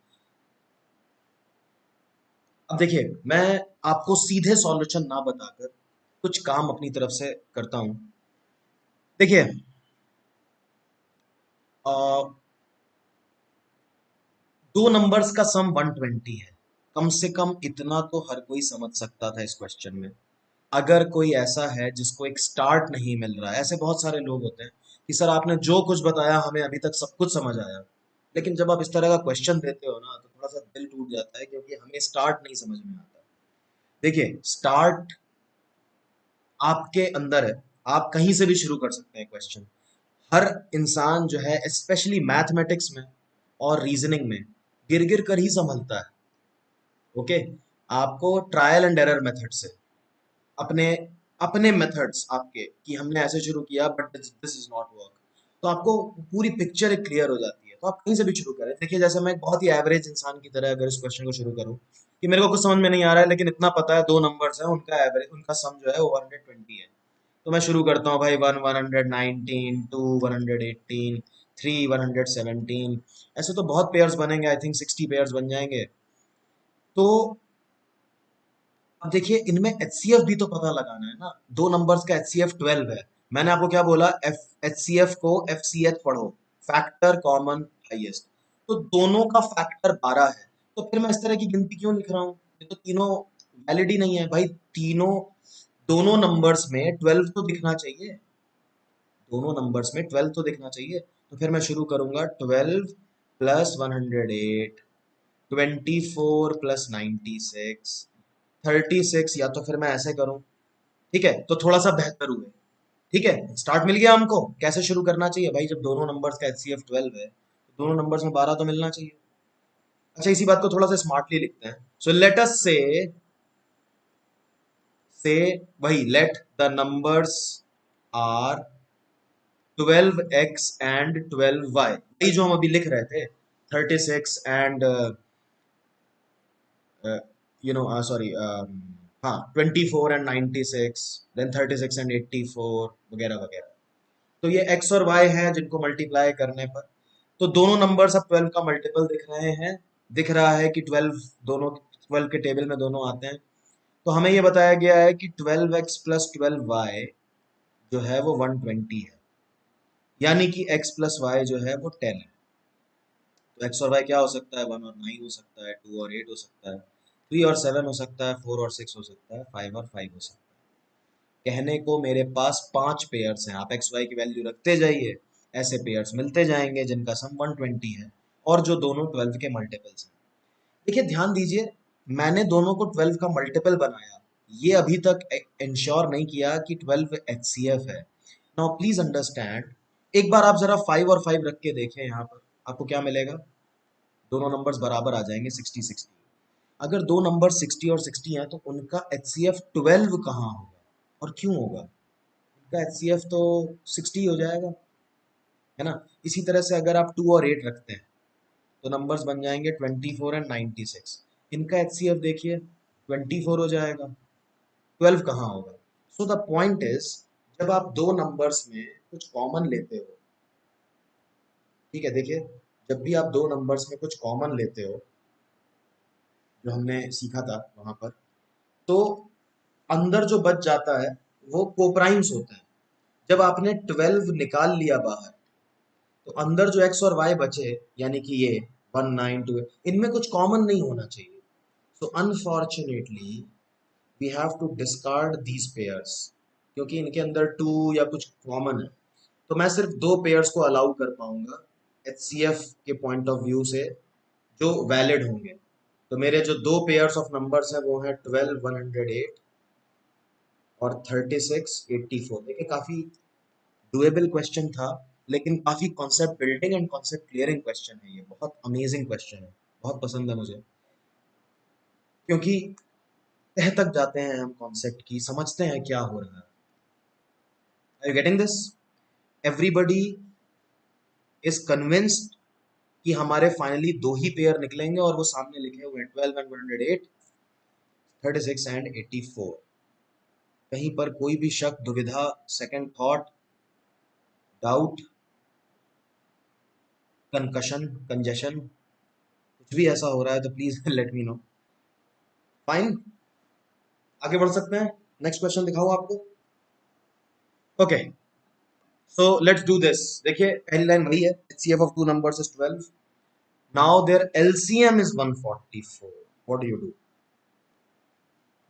अब देखिए मैं आपको सीधे सॉल्यूशन ना बताकर कुछ काम अपनी तरफ से करता हूं। देखिए दो नंबर्स का सम 120 है। कम से कम इतना तो हर कोई समझ सकता था इस क्वेश्चन में। अगर कोई ऐसा है जिसको एक स्टार्ट नहीं मिल रहा है, ऐसे बहुत सारे लोग होते हैं कि सर आपने जो कुछ बताया हमें अभी तक सब कुछ समझ आया, लेकिन जब आप इस तरह का क्वेश्चन देते हो ना तो थोड़ा सा दिल टूट जाता है क्योंकि हमें स्टार्ट नहीं समझ में आता। देखिए स्टार्ट आपके अंदर है, आप कहीं से भी शुरू कर सकते हैं क्वेश्चन। हर इंसान जो है स्पेशली मैथमेटिक्स में और रीजनिंग में गिर गिर कर ही संभलता है। ओके, आपको ट्रायल एंड एरर मेथड से अपने अपने मेथड्स आपके कि हमने ऐसे शुरू किया but this is not work, तो आपको पूरी पिक्चर एक क्लियर हो जाती है। तो आप कहीं से भी शुरू करें। देखिए जैसे मैं एक बहुत ही एवरेज इंसान की तरह अगर इस क्वेश्चन को शुरू करूं कि मेरे को कुछ समझ में नहीं आ रहा है लेकिन इतना पता है दो नंबर्स हैं, उनका एवरेज उनका सम जो है वो 120 है। तो मैं शुरू करता हूँ भाई 119, 2 118, 3 117। ऐसे तो बहुत पेयर्स बनेंगे, आई थिंक 60 पेयर्स बन जाएंगे। तो अब देखिए इनमें एचसीएफ भी तो पता लगाना है ना। दो नंबर्स का एचसीएफ 12 है। मैंने आपको क्या बोला, एफ एचसीएफ को एफसीएच पढ़ो, फैक्टर कॉमन हाईएस्ट। तो दोनों का फैक्टर 12 है। तो फिर मैं इस तरह की गिनती क्यों लिख रहा हूँ? ये तो तीनों वैलिड ही नहीं है भाई। तीनों दोनों नंबर्स में 12 तो दिखना चाहिए, दोनों नंबर्स में 12 तो दिखना चाहिए। तो फिर मैं शुरू करूंगा 12 प्लस 108, 24 प्लस 96, 36, या तो फिर मैं ऐसे करूं। ठीक है, तो थोड़ा सा बेहतर हुए। ठीक है, स्टार्ट मिल गया हमको। कैसे शुरू करना चाहिए भाई? जब दोनों नंबर्स का एचसीएफ 12 है तो दोनों नंबर्स में 12 तो मिलना चाहिए। अच्छा इसी बात को थोड़ा सा स्मार्टली लिखते हैं। सो लेट अस से वही let the numbers are 12x and 12y, वही जो हम अभी लिख रहे थे। 36 एंड सॉरी हाँ 24 एंड 96, देन 36 एंड 84 वगैरह वगैरह। तो ये x और y है जिनको मल्टीप्लाई करने पर तो दोनों नंबर्स अब 12 का मल्टीपल दिख रहे हैं। दिख रहा है कि 12 दोनों 12 के टेबल में दोनों आते हैं। तो हमें ये बताया गया है कि 12x प्लस 12y जो है वो 120 है, यानी कि x प्लस वाई जो है वो 10 है। तो x और y क्या हो सकता है? 1 और 9 हो सकता है, 2 और 8 हो सकता है, 3 और 7 हो सकता है, 4 और 6 हो सकता है, 5 और 5 हो सकता है। कहने को मेरे पास 5 पेयर्स हैं। आप एक्स वाई की वैल्यू रखते जाइए, ऐसे पेयर्स मिलते जाएंगे जिनका सम 120 है और जो दोनों 12 के मल्टीपल्स हैं। देखिए ध्यान दीजिए, मैंने दोनों को 12 का मल्टीपल बनाया, ये अभी तक इंश्योर नहीं किया कि 12 एचसीएफ है। नाउ प्लीज अंडरस्टैंड, एक बार आप जरा 5 और 5 रख के देखें यहाँ पर, आपको क्या मिलेगा? दोनों नंबर्स बराबर आ जाएंगे 60 60। अगर दो नंबर 60 और 60 हैं तो उनका एचसीएफ 12 कहाँ होगा और क्यों होगा? उनका एचसीएफ तो 60 हो जाएगा, है ना। इसी तरह से अगर आप 2 और 8 रखते हैं तो नंबर्स बन जाएंगे 24 एंड 96। इनका एचसीएफ देखिए 24 हो जाएगा, 12 कहाँ होगा? सो द पॉइंट इज, जब आप दो नंबर्स में कुछ कॉमन लेते हो, ठीक है, देखिए जब भी आप दो नंबर्स में कुछ कॉमन लेते हो, जो हमने सीखा था वहां पर, तो अंदर जो बच जाता है वो कोप्राइम्स होते हैं। जब आपने 12 निकाल लिया बाहर तो अंदर जो एक्स और वाई बचे, यानी कि ये 192, इनमें कुछ कॉमन नहीं होना चाहिए। So unfortunately we have to discard these pairs. क्योंकि इनके अंदर 2 या कुछ कॉमन है, तो मैं सिर्फ 2 पेयर्स को अलाउ कर पाऊंगा HCF के पॉइंट ऑफ व्यू से जो वैलिड होंगे। तो मेरे जो 2 पेयर्स ऑफ नंबर्स हैं वो हैं 12 108 और 36 84। देखिए काफी डुएबल क्वेश्चन था, लेकिन काफी concept building and concept clearing question है। ये बहुत अमेजिंग क्वेश्चन है, बहुत पसंद है मुझे, क्योंकि तह तक जाते हैं हम कॉन्सेप्ट की, समझते हैं क्या हो रहा है। Are you getting this? Everybody is convinced कि हमारे फाइनली 2 ही पेयर निकलेंगे और वो सामने लिखे हुए हैं 12 एंड 108, 36 एंड 84। कहीं पर कोई भी शक, दुविधा, second thought, doubt, concussion, congestion, कुछ भी ऐसा हो रहा है तो please let me know. Fine, आगे बढ़ सकते हैं। नेक्स्ट क्वेश्चन दिखाओ आपको। Okay, so let's do this. देखिए पहली लाइन वही है, HCF of two numbers is 12, now their LCM is 144। What do you do?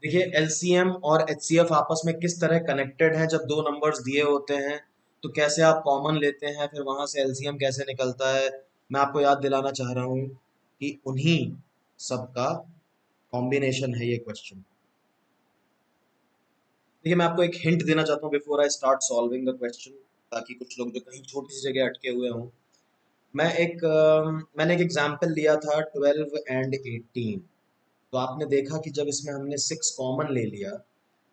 देखिए LCM और HCF आपस में किस तरह कनेक्टेड हैं। जब 2 नंबर्स दिए होते हैं तो कैसे आप कॉमन लेते हैं, फिर वहां से LCM कैसे निकलता है, मैं आपको याद दिलाना चाह रहा हूं कि उन्हीं सबका कॉम्बिनेशन है ये क्वेश्चन। देखिए मैं आपको एक हिंट देना चाहता हूँ before I start solving the question, ताकि कुछ लोग जो कहीं छोटी सी जगह अटके हुए हों। मैंने एक एग्जांपल लिया था 12 एंड 18। तो आपने देखा कि जब इसमें हमने 6 कॉमन ले लिया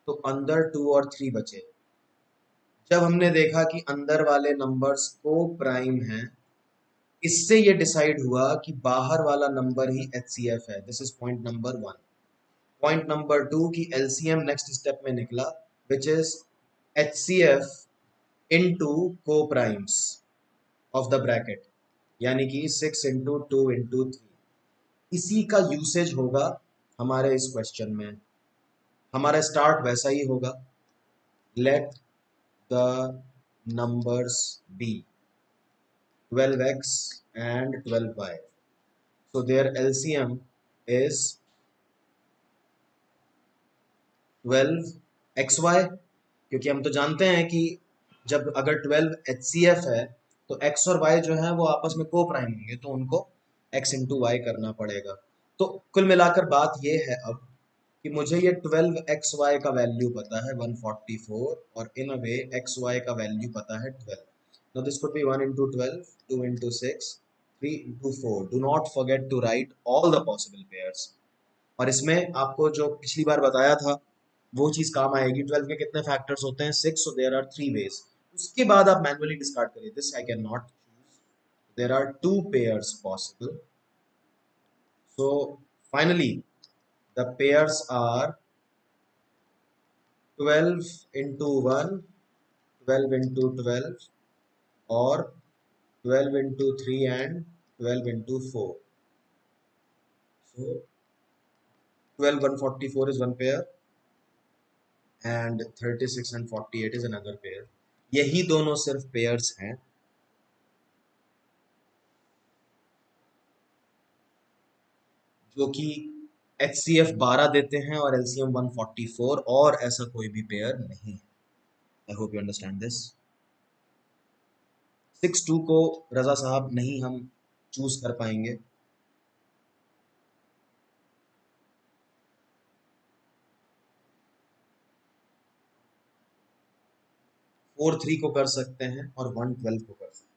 तो अंदर 2 और 3 बचे। जब हमने देखा कि अंदर वाले नंबर्स को प्राइम हैं, इससे ये डिसाइड हुआ कि बाहर वाला नंबर ही HCF है। This is point number 1। Point number 2 की LCM नेक्स्ट स्टेप में निकला, विच इज HCF इनटू को प्राइम्स ऑफ द ब्रैकेट, यानी कि 6 इंटू 2 इंटू 3। इसी का यूसेज होगा हमारे इस क्वेश्चन में। हमारा स्टार्ट वैसा ही होगा, let the numbers be 12x and 12y, so their LCM is 12xy, क्योंकि हम तो जानते हैं कि जब अगर 12 HCF है तो x और y जो है वो आपस में को प्राइम होंगे, तो उनको x इंटू वाई करना पड़ेगा। तो कुल मिलाकर बात ये है अब कि मुझे ये 12xy का वैल्यू पता है 144, और इन अ वे xy का वैल्यू पता है 12। Now this could be 1 into 12, 2 into 6, 3 into 4. Do not forget to write all the possible pairs. और इसमें आपको जो पिछली बार बताया था वो चीज काम आएगी। 12 के कितने फैक्टर्स होते हैं? 6, so there are 3 ways। उसके बाद आप मैनुअली डिस्कार्ड करिए, this I can not choose, there are 2 pairs possible. So finally the pairs are 12 into 1, 12 into 12, or 12 into 3 and 12 into 4। So 12 144 is one pair and 36 and 48 is another pair। यही दोनों सिर्फ pairs हैं जो कि HCF 12 देते हैं और LCM 144, और ऐसा कोई भी पेयर नहीं है। आई होप यू अंडरस्टैंड दिस। 6 2 को रजा साहब नहीं हम चूज कर पाएंगे। 4 3 को कर सकते हैं और 1 12 को कर सकते हैं।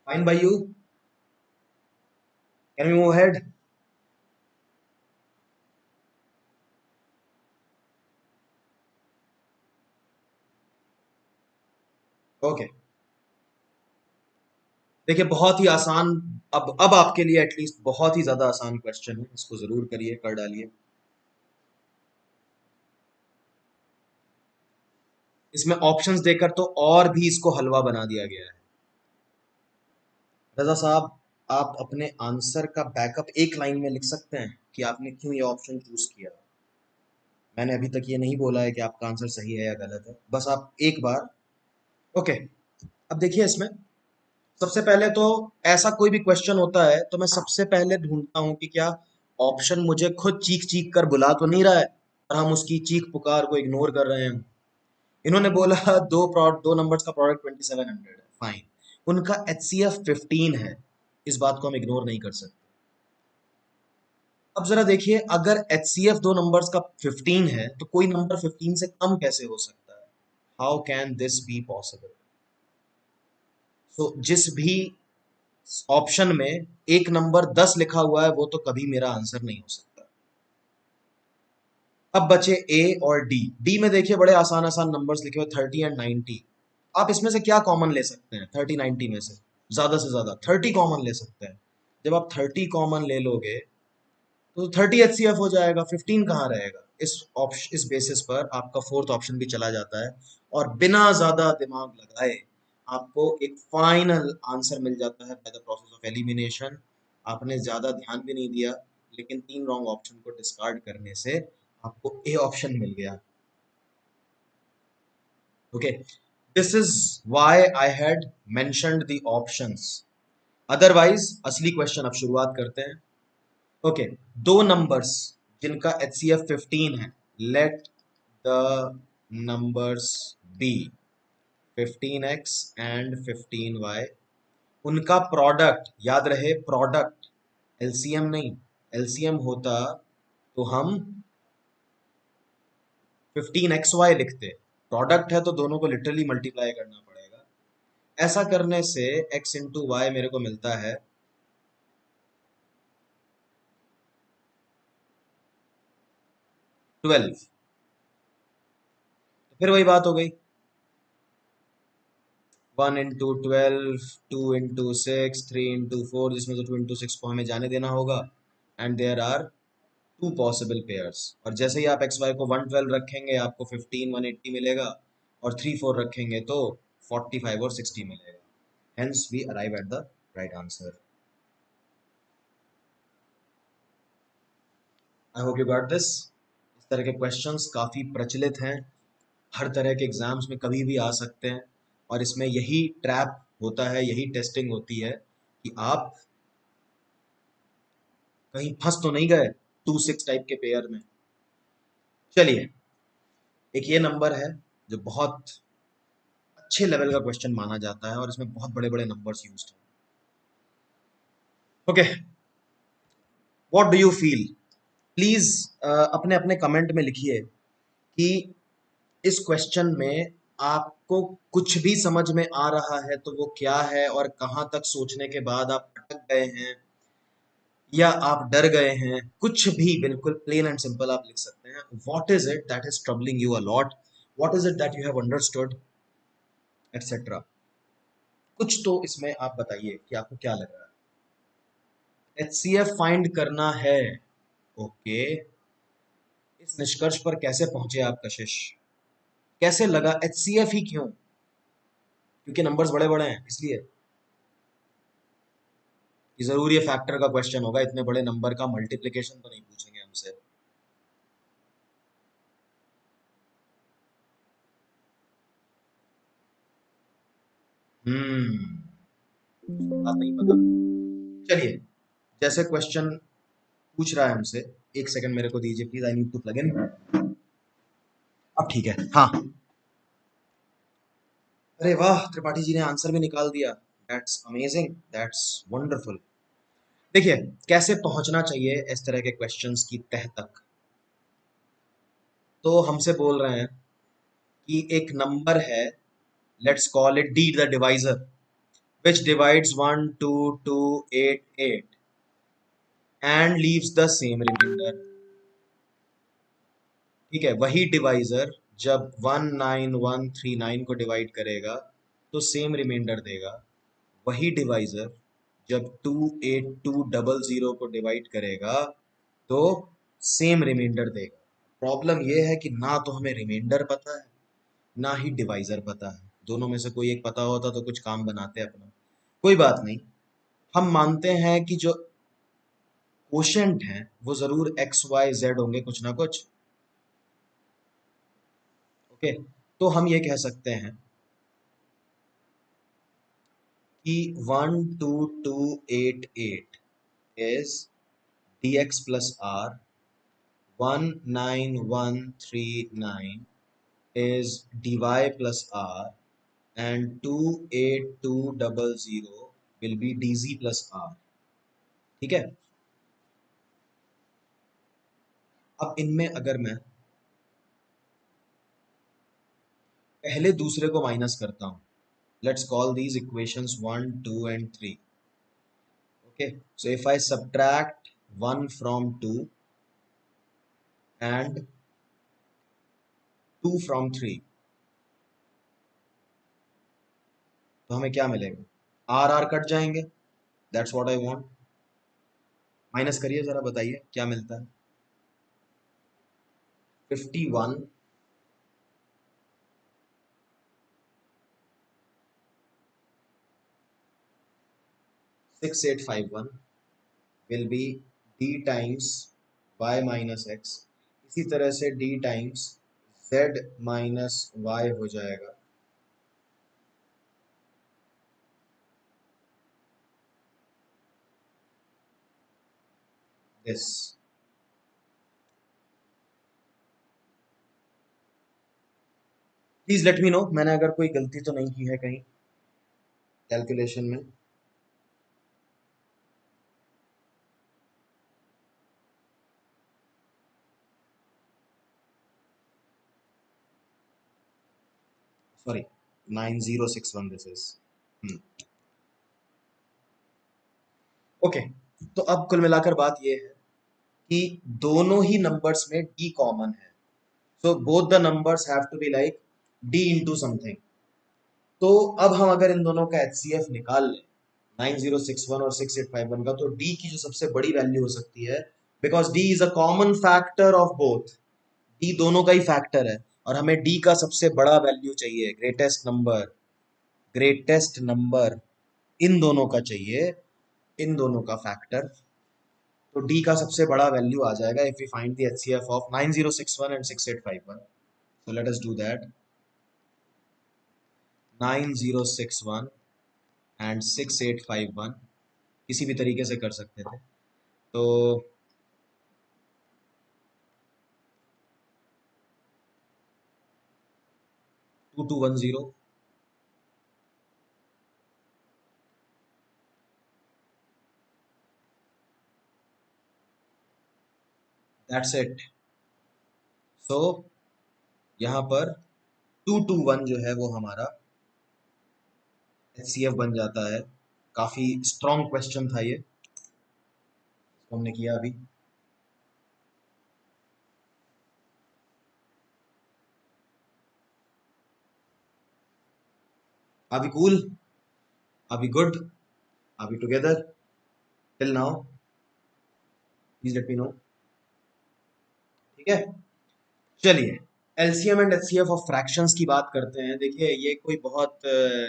Fine by you, can we move ahead? Okay, देखिए बहुत ही आसान, अब आपके लिए एटलीस्ट बहुत ही ज्यादा आसान क्वेश्चन है, इसको जरूर करिए, कर डालिए। इसमें ऑप्शंस देकर तो और भी इसको हलवा बना दिया गया है। रजा साहब, आप अपने आंसर का बैकअप एक लाइन में लिख सकते हैं कि आपने क्यों ये ऑप्शन चूज किया। मैंने अभी तक ये नहीं बोला है कि आपका आंसर सही है या गलत है, बस आप एक बार। ओके, अब देखिए इसमें सबसे पहले तो ऐसा कोई भी क्वेश्चन होता है तो मैं सबसे पहले ढूंढता हूं कि क्या ऑप्शन मुझे खुद चीख चीख कर बुला तो नहीं रहा है और हम उसकी चीख पुकार को इग्नोर कर रहे हैं। इन्होंने बोला दो नंबर्स का प्रोडक्ट 2700 है, फाइन। उनका एचसीएफ 15 है, इस बात को हम इग्नोर नहीं कर सकते। अब जरा देखिए, अगर एचसीएफ दो नंबर्स का 15 है तो कोई नंबर 15 से कम कैसे हो सकता है? How can this be possible? तो जिस भी ऑप्शन में एक नंबर 10 लिखा हुआ है वो तो कभी मेरा आंसर नहीं हो सकता। अब बचे ए और डी। डी में देखिए बड़े आसान आसान नंबर्स लिखे हुए 30 एंड 90। आप इसमें से क्या कॉमन ले सकते हैं? 30 90 में से ज्यादा 30 कॉमन ले सकते हैं। जब आप 30 कॉमन ले लोगे तो 30 एचसीएफ हो जाएगा, 15 कहाँ रहेगा? इस बेसिस पर आपका फोर्थ ऑप्शन भी चला जाता है और बिना ज्यादा दिमाग लगाए आपको एक फाइनल आंसर मिल जाता है by the process of elimination. आपने ज्यादा ध्यान भी नहीं दिया, लेकिन तीन रॉन्ग ऑप्शन को डिस्कार्ड करने से आपको ए ऑप्शन मिल गया। Okay, this is why I had mentioned the options. Otherwise असली क्वेश्चन अब शुरुआत करते हैं। ओके, दो नंबर्स जिनका एचसीएफ 15 है, let the numbers be 15x and 15y। उनका प्रोडक्ट याद रहे, प्रोडक्ट, एलसीएम नहीं। एलसीएम होता तो हम 15xy लिखते। प्रोडक्ट है तो दोनों को लिटरली मल्टीप्लाई करना पड़ेगा। ऐसा करने से x इंटू वाई मेरे को मिलता है 12। तो फिर वही बात हो गई, 1 इंटू 12, 2 इंटू 6, 3 इंटू 4, जिसमें से 2 इंटू 6 को हमें जाने देना होगा। And there are two possible pairs. और जैसे ही आप एक्स वाई को 112 रखेंगे आपको 15 180 मिलेगा, और 3 4 रखेंगे तो 45 और 60 मिलेगा। Hence we arrive at the right answer. I hope you got this. इस तरह के क्वेश्चंस काफ़ी प्रचलित हैं, हर तरह के एग्जाम्स में कभी भी आ सकते हैं, और इसमें यही ट्रैप होता है, यही टेस्टिंग होती है कि आप कहीं फंस तो नहीं गए 2 6 टाइप के पेयर में। चलिए, एक ये नंबर है जो बहुत अच्छे लेवल का क्वेश्चन माना जाता है और इसमें बहुत बड़े बड़े नंबर्स यूज्ड हैं। Okay, what do you feel? Please अपने अपने कमेंट में लिखिए कि इस क्वेश्चन में आपको कुछ भी समझ में आ रहा है तो वो क्या है, और कहाँ तक सोचने के बाद आप अटक गए हैं या आप डर गए हैं। कुछ भी, बिल्कुल प्लेन एंड सिंपल आप लिख सकते हैं। What is it that is troubling you a lot? What is it that you have understood, etcetera. कुछ तो इसमें आप बताइए कि आपको क्या लग रहा है। एचसीएफ फाइंड करना है, ओके। इस निष्कर्ष पर कैसे पहुंचे आप कशिश? कैसे लगा एचसीएफ ही क्यों? क्योंकि नंबर्स बड़े बड़े हैं इसलिए? कि जरूर ये फैक्टर का क्वेश्चन होगा, इतने बड़े नंबर का मल्टीप्लिकेशन तो नहीं पूछेंगे हमसे। बात नहीं पता। चलिए, जैसे क्वेश्चन पूछ रहा है हमसे, एक सेकंड मेरे को दीजिए please, I need to plug in. अब ठीक है, हाँ। अरे वाह, त्रिपाठी जी ने आंसर भी निकाल दिया। That's amazing, that's wonderful. देखिए, कैसे पहुंचना चाहिए इस तरह के क्वेश्चंस की तह तक। तो हमसे बोल रहे हैं कि एक नंबर है, let's call it D the divisor, which divides 1 2 2 8 8 and leaves the same remainder। ठीक है, वही डिवाइजर जब 19139 को डिवाइड करेगा तो सेम रिमाइंडर देगा। वही डिवाइजर जब 28200 को डिवाइड करेगा तो सेम रिमाइंडर देगा। प्रॉब्लम यह है कि ना तो हमें रिमाइंडर पता है, ना ही डिवाइजर पता है। दोनों में से कोई एक पता होता तो कुछ काम बनाते अपना। कोई बात नहीं, हम मानते हैं कि जो क्वोशेंट हैं वो जरूर एक्स वाई जेड होंगे, कुछ ना कुछ। ओके, तो हम ये कह सकते हैं कि 12288 is dx plus r, 19139 is dy plus r, and 28200 will be dz plus r. ठीक है। अब इनमें अगर मैं पहले दूसरे को माइनस करता हूं, let's call these equations 1, 2 and 3. Okay, so if I subtract 1 from 2 and 2 from 3, तो हमें क्या मिलेगा? आर आर कट जाएंगे, that's what I want. Minus करिए जरा, बताइए क्या मिलता है। 51 6851 will be d times y minus x, इसी तरह से d times z minus y हो जाएगा। This please let me no, मैंने अगर कोई गलती तो नहीं की है कहीं कैलकुलेशन में। Sorry, 9061 this is. ओके, तो अब कुल मिलाकर बात यह है कि दोनों ही नंबर्स में d कॉमन है, so both the numbers have to be like d into something. तो अब हम अगर इन दोनों का HCF निकाल लें 9061 और 6851 का, तो d की जो सबसे बड़ी वैल्यू हो सकती है, because d is a common factor of both, d दोनों का ही फैक्टर है और हमें d का सबसे बड़ा वैल्यू चाहिए, ग्रेटेस्ट नंबर इन दोनों का चाहिए, इन दोनों का फैक्टर। तो d का सबसे बड़ा वैल्यू आ जाएगा if we find the HCF of 9061 and 6851। So let us do that. 9061 and 6851 किसी भी तरीके से कर सकते थे, तो 2210, दैट्स इट। सो यहाँ पर 221 जो है वो हमारा HCF बन जाता है। काफी स्ट्रॉन्ग क्वेश्चन था ये, इसको हमने किया अभी। अभी कूल, अभी गुड, अभी together till now, please let me no. ठीक है, चलिए LCM and HCF of fractions की बात करते हैं। देखिए ये कोई बहुत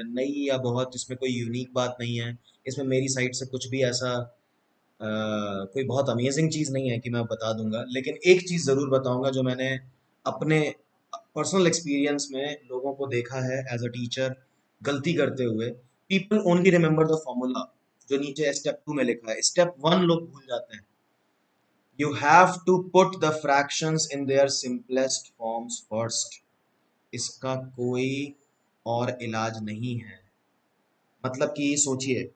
नई या बहुत इसमें कोई यूनिक बात नहीं है, इसमें मेरी साइड से कुछ भी ऐसा कोई बहुत अमेजिंग चीज़ नहीं है कि मैं बता दूंगा, लेकिन एक चीज़ ज़रूर बताऊंगा जो मैंने अपने पर्सनल एक्सपीरियंस में लोगों को देखा है एज अ टीचर गलती करते हुए। People only remember the formula जो नीचे स्टेप 2 में लिखा है, स्टेप 1 लोग भूल जाते हैं। You have to put the fractions in their simplest forms first. इसका कोई और इलाज नहीं है। मतलब कि सोचिए,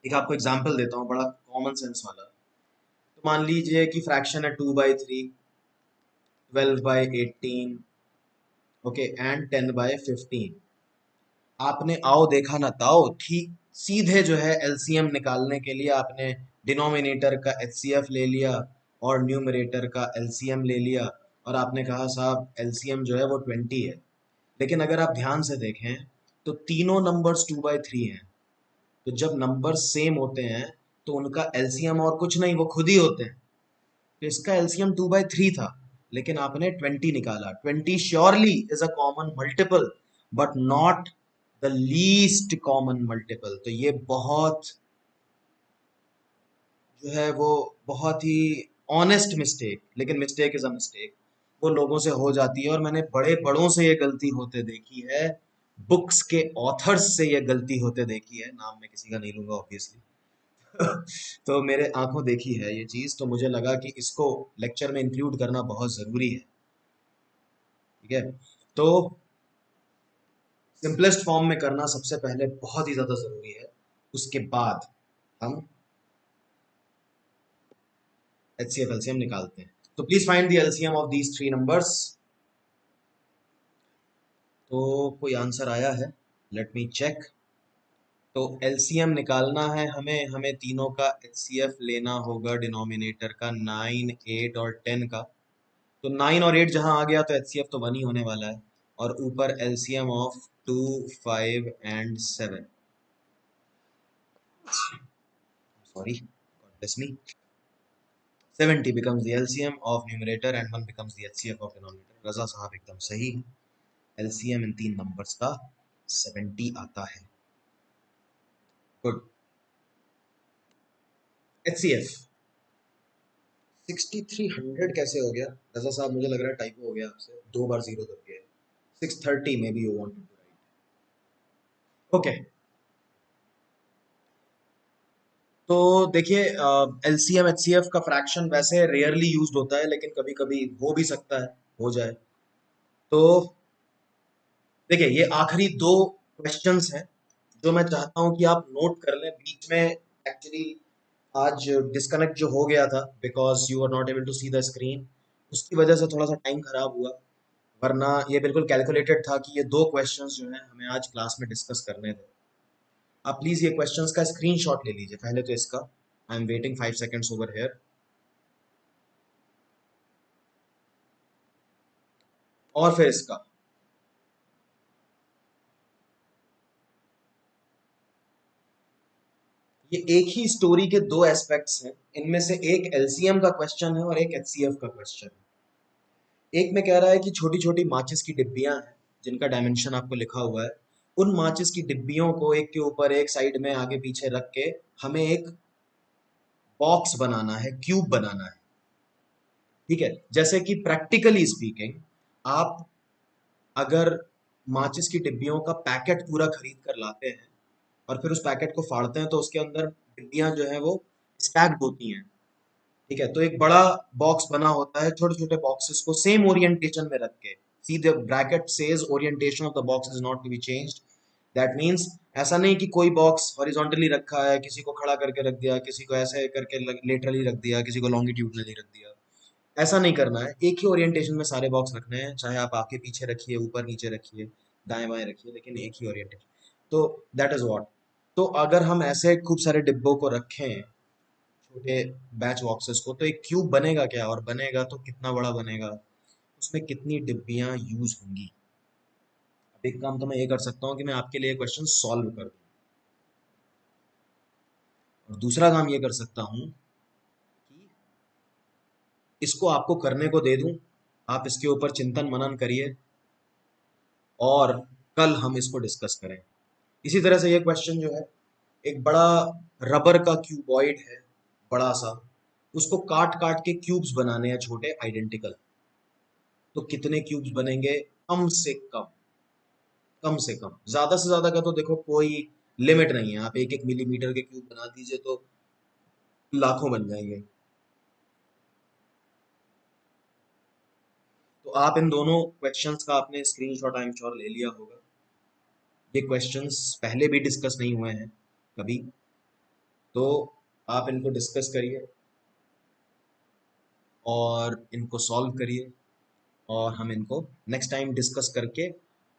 एक आपको एग्जांपल देता हूँ बड़ा कॉमन सेंस वाला। तो मान लीजिए कि फ्रैक्शन है 2/3, 12/18, ओके, एंड 10/15। आपने आओ देखा ना ताओ, ठीक सीधे जो है एलसीएम निकालने के लिए आपने डिनोमिनेटर का एचसीएफ ले लिया और न्यूमरेटर का एलसीएम ले लिया और आपने कहा साहब एलसीएम जो है वो 20 है। लेकिन अगर आप ध्यान से देखें तो तीनों नंबर्स 2/3 हैं, तो जब नंबर सेम होते हैं तो उनका एलसीएम और कुछ नहीं, वो खुद ही होते हैं। तो इसका एलसीएम 2/3 था, लेकिन आपने 20 निकाला। 20 surely is a common multiple but not the least common multiple. तो ये बहुत जो है वो बहुत ही ऑनेस्ट मिस्टेक, लेकिन मिस्टेक इज अ मिस्टेक, वो लोगों से हो जाती है और मैंने बड़े बड़ों से ये गलती होते देखी है। बुक्स के ऑथर्स से ये गलती होते देखी है, नाम मैं किसी का नहीं लूंगा ऑब्वियसली। तो मेरे आंखों देखी है ये चीज, तो मुझे लगा कि इसको लेक्चर में इंक्लूड करना बहुत जरूरी है। ठीक है, तो सिंपलेस्ट फॉर्म में करना सबसे पहले बहुत ही ज्यादा जरूरी है, उसके बाद हम एचसीएफ एलसीएम निकालते हैं। तो please find the LCM of these three numbers. तो कोई आंसर आया है, लेट मी चेक। तो एलसीएम निकालना है हमें, हमें तीनों का एचसीएफ लेना होगा, डिनोमिनेटर का 9, 8 और 10 का। तो 9 और 8 जहां आ गया तो एचसीएफ तो 1 ही होने वाला है, और ऊपर LCM of 2, 5 and 7। Sorry, God bless me. 70 becomes the LCM of numerator and 1 becomes the HCF of denominator। रजा साहब एकदम सही है, एलसीएम इन तीन नंबर्स का 70 आता है। गुड। एचसीएफ 6300 कैसे हो गया रजा साहब? मुझे लग रहा है टाइपो हो गया आपसे, दो बार जीरो दब गया। 630 maybe you wanted to write. Okay, तो देखिए एलसीएम एचसीएफ का फ्रैक्शन वैसे रेयरली यूज्ड होता है, लेकिन कभी कभी हो भी सकता है, हो जाए। तो देखिए ये आखिरी दो क्वेश्चंस हैं जो मैं चाहता हूं कि आप नोट कर लें। बीच में एक्चुअली आज डिस्कनेक्ट जो हो गया था because you are not able to see the screen, उसकी वजह से थोड़ा सा टाइम खराब हुआ, वरना ये बिल्कुल कैलकुलेटेड था कि ये दो क्वेश्चंस जो हैं हमें आज क्लास में डिस्कस करने थे। आप प्लीज ये क्वेश्चंस का स्क्रीनशॉट ले लीजिए पहले तो इसका। I am waiting 5 seconds over here. और फिर इसका, ये एक ही स्टोरी के दो एस्पेक्ट्स हैं, इनमें से एक एलसीएम का क्वेश्चन है और एक एचसीएफ का क्वेश्चन है। एक में कह रहा है कि छोटी छोटी माचिस की डिब्बियां हैं जिनका डायमेंशन आपको लिखा हुआ है, उन माचिस की डिब्बियों को एक के ऊपर एक साइड में आगे पीछे रख के हमें एक बॉक्स बनाना है, क्यूब बनाना है। ठीक है, जैसे कि प्रैक्टिकली स्पीकिंग, आप अगर माचिस की डिब्बियों का पैकेट पूरा खरीद कर लाते हैं और फिर उस पैकेट को फाड़ते हैं तो उसके अंदर डिब्बियां जो है वो स्टैक्ड होती हैं। ठीक है, तो एक बड़ा बॉक्स बना होता है, छोटे छोटे बॉक्सेस को सेम ओरिएंटेशन में रख के, see the bracket says orientation of the box is not to be changed. That means ऐसा नहीं कि कोई बॉक्स हॉरिजॉन्टली रखा है, किसी को खड़ा करके रख दिया, किसी को ऐसे करके लेटरली रख दिया, किसी को लॉन्गिट्यूडनली रख दिया। ऐसा नहीं करना है, एक ही ओरिएंटेशन में सारे बॉक्स रखने हैं, चाहे आप आगे पीछे रखिए, ऊपर नीचे रखिए, दाएं बाएं रखिए, लेकिन एक ही ओरिएंटेशन। तो दैट इज व्हाट। तो अगर हम ऐसे खूब सारे डिब्बों को रखें, छोटे बैच बॉक्सेस को, तो एक क्यूब बनेगा क्या, और बनेगा तो कितना बड़ा बनेगा, उसमें कितनी डिब्बियां यूज होंगी। अब एक काम तो मैं ये कर सकता हूँ कि मैं आपके लिए क्वेश्चन सॉल्व कर दूं, और दूसरा काम ये कर सकता हूँ कि इसको आपको करने को दे दूं, आप इसके ऊपर चिंतन मनन करिए और कल हम इसको डिस्कस करें। इसी तरह से ये क्वेश्चन जो है, एक बड़ा रबर का क्यूबॉइड है, बड़ा सा, उसको काट काट के क्यूब्स बनाने हैं छोटे आइडेंटिकल। तो कितने क्यूब्स बनेंगे? कम से कम, कम से कम, ज्यादा से ज्यादा का तो देखो कोई लिमिट नहीं है, आप एक एक मिलीमीटर के क्यूब बना दीजिए तो लाखों बन जाएंगे। तो आप इन दोनों क्वेश्चंस का आपने स्क्रीनशॉट आई एम श्योर ले लिया होगा। ये क्वेश्चंस पहले भी डिस्कस नहीं हुए हैं कभी, तो आप इनको डिस्कस करिए और इनको सॉल्व करिए, और हम इनको नेक्स्ट टाइम डिस्कस करके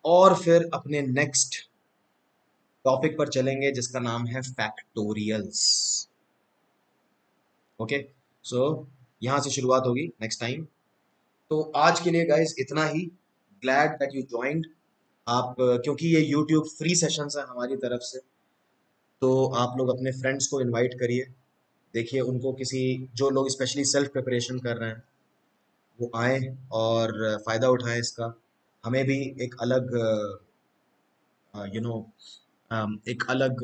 और फिर अपने नेक्स्ट टॉपिक पर चलेंगे जिसका नाम है फैक्टोरियल्स। ओके, सो यहाँ से शुरुआत होगी नेक्स्ट टाइम। तो आज के लिए गाइस इतना ही। Glad that you joined. आप क्योंकि ये यूट्यूब फ्री सेशंस है हमारी तरफ से, तो आप लोग अपने फ्रेंड्स को इनवाइट करिए, देखिए उनको किसी, जो लोग स्पेशली सेल्फ प्रिपरेशन कर रहे हैं वो आए और फ़ायदा उठाएं इसका। हमें भी एक अलग यू नो एक अलग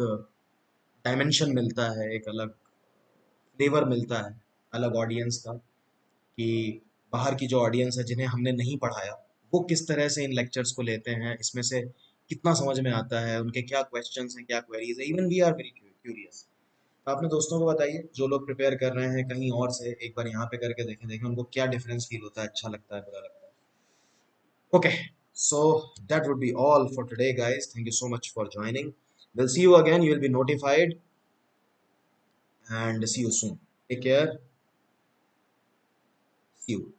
डायमेंशन मिलता है, एक अलग फ्लेवर मिलता है अलग ऑडियंस का, कि बाहर की जो ऑडियंस है जिन्हें हमने नहीं पढ़ाया वो किस तरह से इन लेक्चर्स को लेते हैं, इसमें से कितना समझ में आता है, उनके क्या क्वेश्चंस हैं, क्या क्वेरीज है, even we are very curious. तो अपने दोस्तों को बताइए जो लोग प्रिपेयर कर रहे हैं कहीं और से, एक बार यहाँ पे करके देखें, देखें उनको क्या डिफरेंस फील होता है, अच्छा लगता है, बुरा लगता है। Okay, so that would be all for today, guys. Thank you so much for joining. We'll see you again. You will be notified and see you soon. Take care. See you.